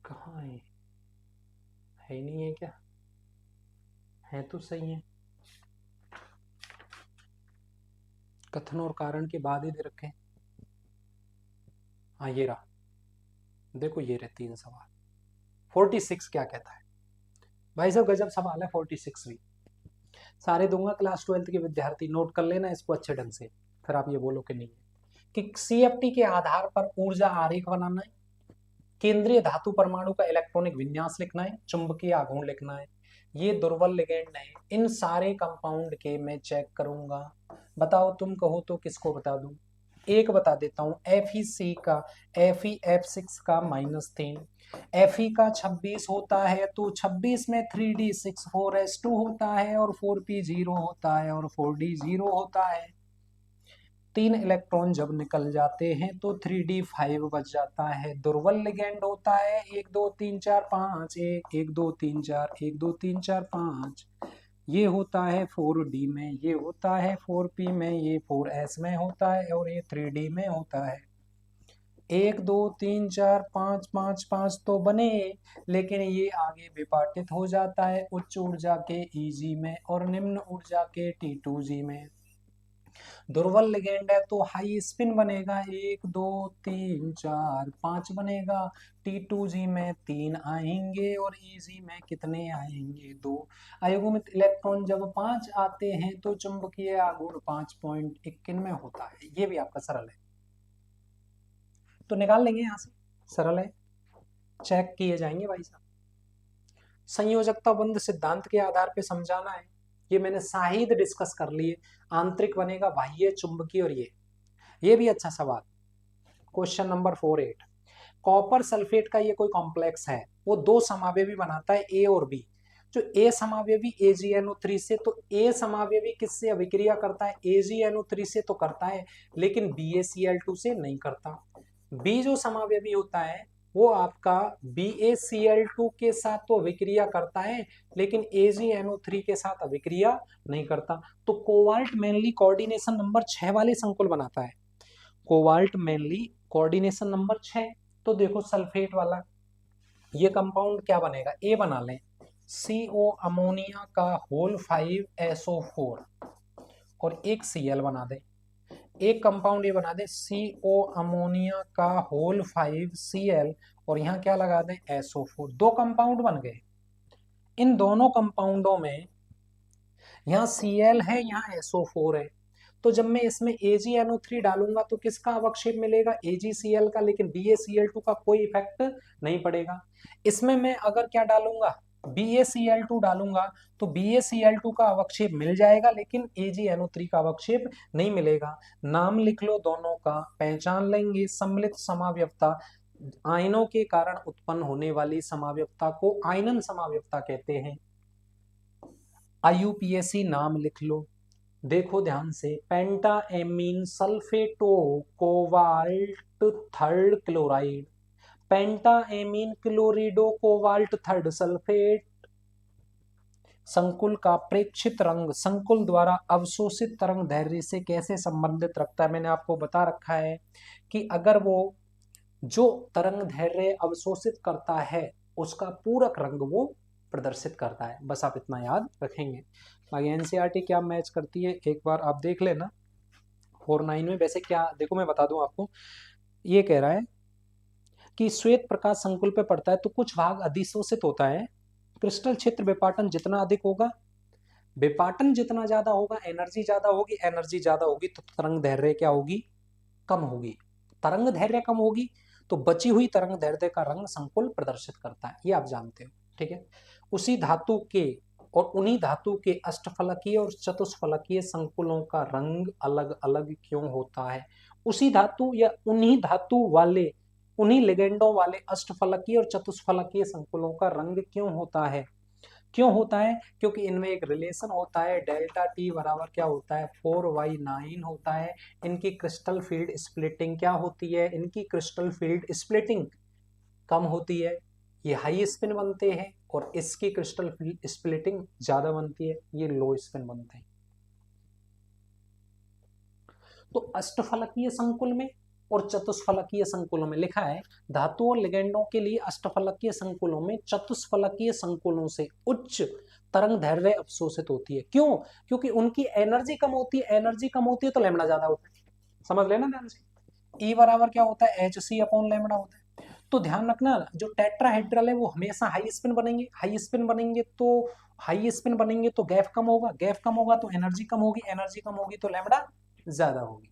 कहाँ है ही नहीं है क्या, है तो सही है। कथन और कारण के बाद ही दे रखे हैं। हाँ ये रहा, देखो ये रहे 3 सवाल। 46 क्या कहता है भाई साहब, गजब सवाल है 46 भी। सारे दूंगा, क्लास 12th के विद्यार्थी नोट कर लेना इसको अच्छे ढंग से, फिर आप ये बोलो कि नहीं है। कि CFT के आधार पर ऊर्जा आरेख बनाना है, केंद्रीय धातु परमाणु का इलेक्ट्रॉनिक विन्यास लिखना है, चुंबकीय आघूर्ण लिखना है, ये दुर्बल लिगेंड है। इन सारे कंपाउंड के मैं चेक करूंगा। बताओ तुम कहो तो किसको बता दूं। एक बता देता हूं, FeC का, FeF6 का -3, Fe का 26 होता है, तो 26 में 3D6 4s2 होता है, और 4p0 होता है, और 4d0 होता है। 3 इलेक्ट्रॉन जब निकल जाते हैं तो 3d5 बच जाता है। दुर्बल लिगेंड होता है 1 2 3 4 5, 1 1 2 3 4, 1 2 3 4 5। ये होता है 4d में, ये होता है 4p में, ये 4s में होता है, और ये 3d में होता है। 1 2 3 4 5 5 5 तो बने, लेकिन ये आगे विपाटित हो जाता है उच्च ऊर्जा के Eg में और निम्न ऊर्जा के T2g में। दुर्बल लिगेंड है तो हाई स्पिन बनेगा, 1 2 3 4 5 बनेगा। T2g में 3 आएंगे, और Eg में कितने आएंगे, 2। अयुग्मित इलेक्ट्रॉन जब 5 आते हैं तो चुंबकीय आघूर्ण 5.51 में होता है। ये भी आपका सरल है, तो निकाल लेंगे यहाँ से, सरल है, चेक किए जाएंगे भाई साहब। संयोजकता बंध सिद्धांत के आधार पे समझाना है, ये मैंने साहित्य डिस्कस कर लिए। आंतरिक बनेगा बाह्य चुंबकीय, और ये भी अच्छा सवाल। क्वेश्चन नंबर 48, कॉपर सल्फेट का ये कोई कॉम्प्लेक्स है, वो 2 समावेवी बनाता है, ए और बी। जो ए समावेवी AgNO3 से, तो ए समावेवी किससे अभिक्रिया करता है, AgNO3 से तो करता है, लेकिन BaCl2 से नहीं करता। बी जो समावेवी होता है वो आपका BaCl2 के साथ तो अभिक्रिया करता है, लेकिन AgNO3 के साथ अभिक्रिया नहीं करता। तो कोवाल्ट मेनली कोऑर्डिनेशन नंबर 6 वाले संकुल बनाता है। Cobalt mainly coordination number 6। तो देखो सल्फेट वाला ये कंपाउंड क्या बनेगा, ए बना लें, CO अमोनिया का होल 5SO4 और एक Cl बना दे, एक कंपाउंड ये बना दे CO अमोनिया का होल 5Cl और यहाँ क्या लगा दें SO4, दो कंपाउंड बन गए। इन दोनों कंपाउंडों में यहाँ Cl है, यहाँ SO4 है, तो जब मैं इसमें AgNO3 डालूंगा तो किसका अवक्षेप मिलेगा, AgCl का, लेकिन BaCl2 का कोई इफेक्ट नहीं पड़ेगा। इसमें मैं अगर क्या डालूंगा, BaCl2 डालूंगा तो BaCl2 का अवक्षेप मिल जाएगा, लेकिन AgNO3 का अवक्षेप नहीं मिलेगा। नाम लिख लो दोनों का, पहचान लेंगे। सम्मिलित समावयवता, आयनों के कारण उत्पन्न होने वाली समावयवता को आयनन समावयवता कहते हैं। IUPAC नाम लिख लो, देखो ध्यान से, पेंटा एमीन सल्फेटो कोबाल्ट थर्ड क्लोराइड, पेंटा एमीन क्लोरिडो कोबाल्ट थर्ड सल्फेट। संकुल का प्रेक्षित रंग संकुल द्वारा अवशोषित तरंग दैर्ध्य से कैसे संबंधित रखता है? मैंने आपको बता रखा है कि अगर वो जो तरंग दैर्ध्य अवशोषित करता है उसका पूरक रंग वो प्रदर्शित करता है। बस आप इतना याद रखेंगे। बाकी एनसीईआरटी क्या मैच करती है एक बार आप देख लेना 4-9 में। वैसे क्या, देखो मैं बता दूं आपको, ये कह रहा है कि श्वेत प्रकाश संकुल पे पड़ता है तो कुछ भाग अधिशोषित होता है। क्रिस्टल क्षेत्र विपाटन जितना अधिक होगा, विपाटन जितना ज्यादा होगा, एनर्जी ज्यादा होगी, एनर्जी ज्यादा होगी तो तरंग दैर्ध्य क्या होगी, कम होगी। तरंग दैर्ध्य कम होगी तो बची हुई तरंग दैर्ध्य का रंग संकुल प्रदर्शित करता है, ये आप जानते हो, ठीक है। उसी धातु के और उन्हीं धातु के अष्टफलकीय और चतुष्फलकीय संकुलों का रंग अलग अलग क्यों होता है? उसी धातु या उन्हीं धातु वाले, उन्हीं लिगेंडों वाले अष्टफलकीय और चतुष्फलकीय संकुलों का रंग क्यों होता है? क्यों होता है? क्योंकि इनमें एक रिलेशन होता है, डेल्टा टी बराबर क्या होता है, 4y9 होता है। इनकी क्रिस्टल फील्ड स्प्लिटिंग क्या होती है, इनकी क्रिस्टल फील्ड स्प्लिटिंग कम होती है, ये हाई स्पिन बनते हैं, और इसकी क्रिस्टल फील्ड स्प्लिटिंग ज्यादा बनती है, ये लो स्पिन बनते हैं। तो अष्टफलकीय संकुल में और चतुष्फलकीय संकुलों में लिखा है, धातुओं और लिगेंडों के लिए अष्टफलकीय संकुलों में चतुष्फलकीय संकुलों से उच्च तरंग दैर्ध्य अवशोषित होती है। क्यों? क्योंकि उनकी एनर्जी कम होती है, एनर्जी कम होती है तो लैम्डा ज्यादा होता है। समझ लेना ध्यान से, E बराबर क्या होता है, HC अपॉन लैम्डा होता है। तो ध्यान रखना, जो टेट्राहेड्रल है वो हमेशा हाई स्पिन बनेंगे, हाई स्पिन बनेंगे तो हाई स्पिन बनेंगे तो गैप कम होगा, गैप कम होगा तो एनर्जी कम होगी, एनर्जी कम होगी तो लैम्डा ज्यादा होगी।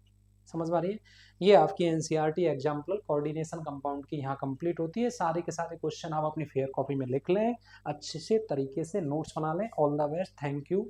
समझ में आ रही है? ये आपकी एनसीईआरटी एग्जाम्पल कोऑर्डिनेशन कंपाउंड की यहाँ कंप्लीट होती है। सारे के सारे क्वेश्चन आप अपनी फेयर कॉपी में लिख लें, अच्छे से तरीके से नोट्स बना लें। All the best, thank you.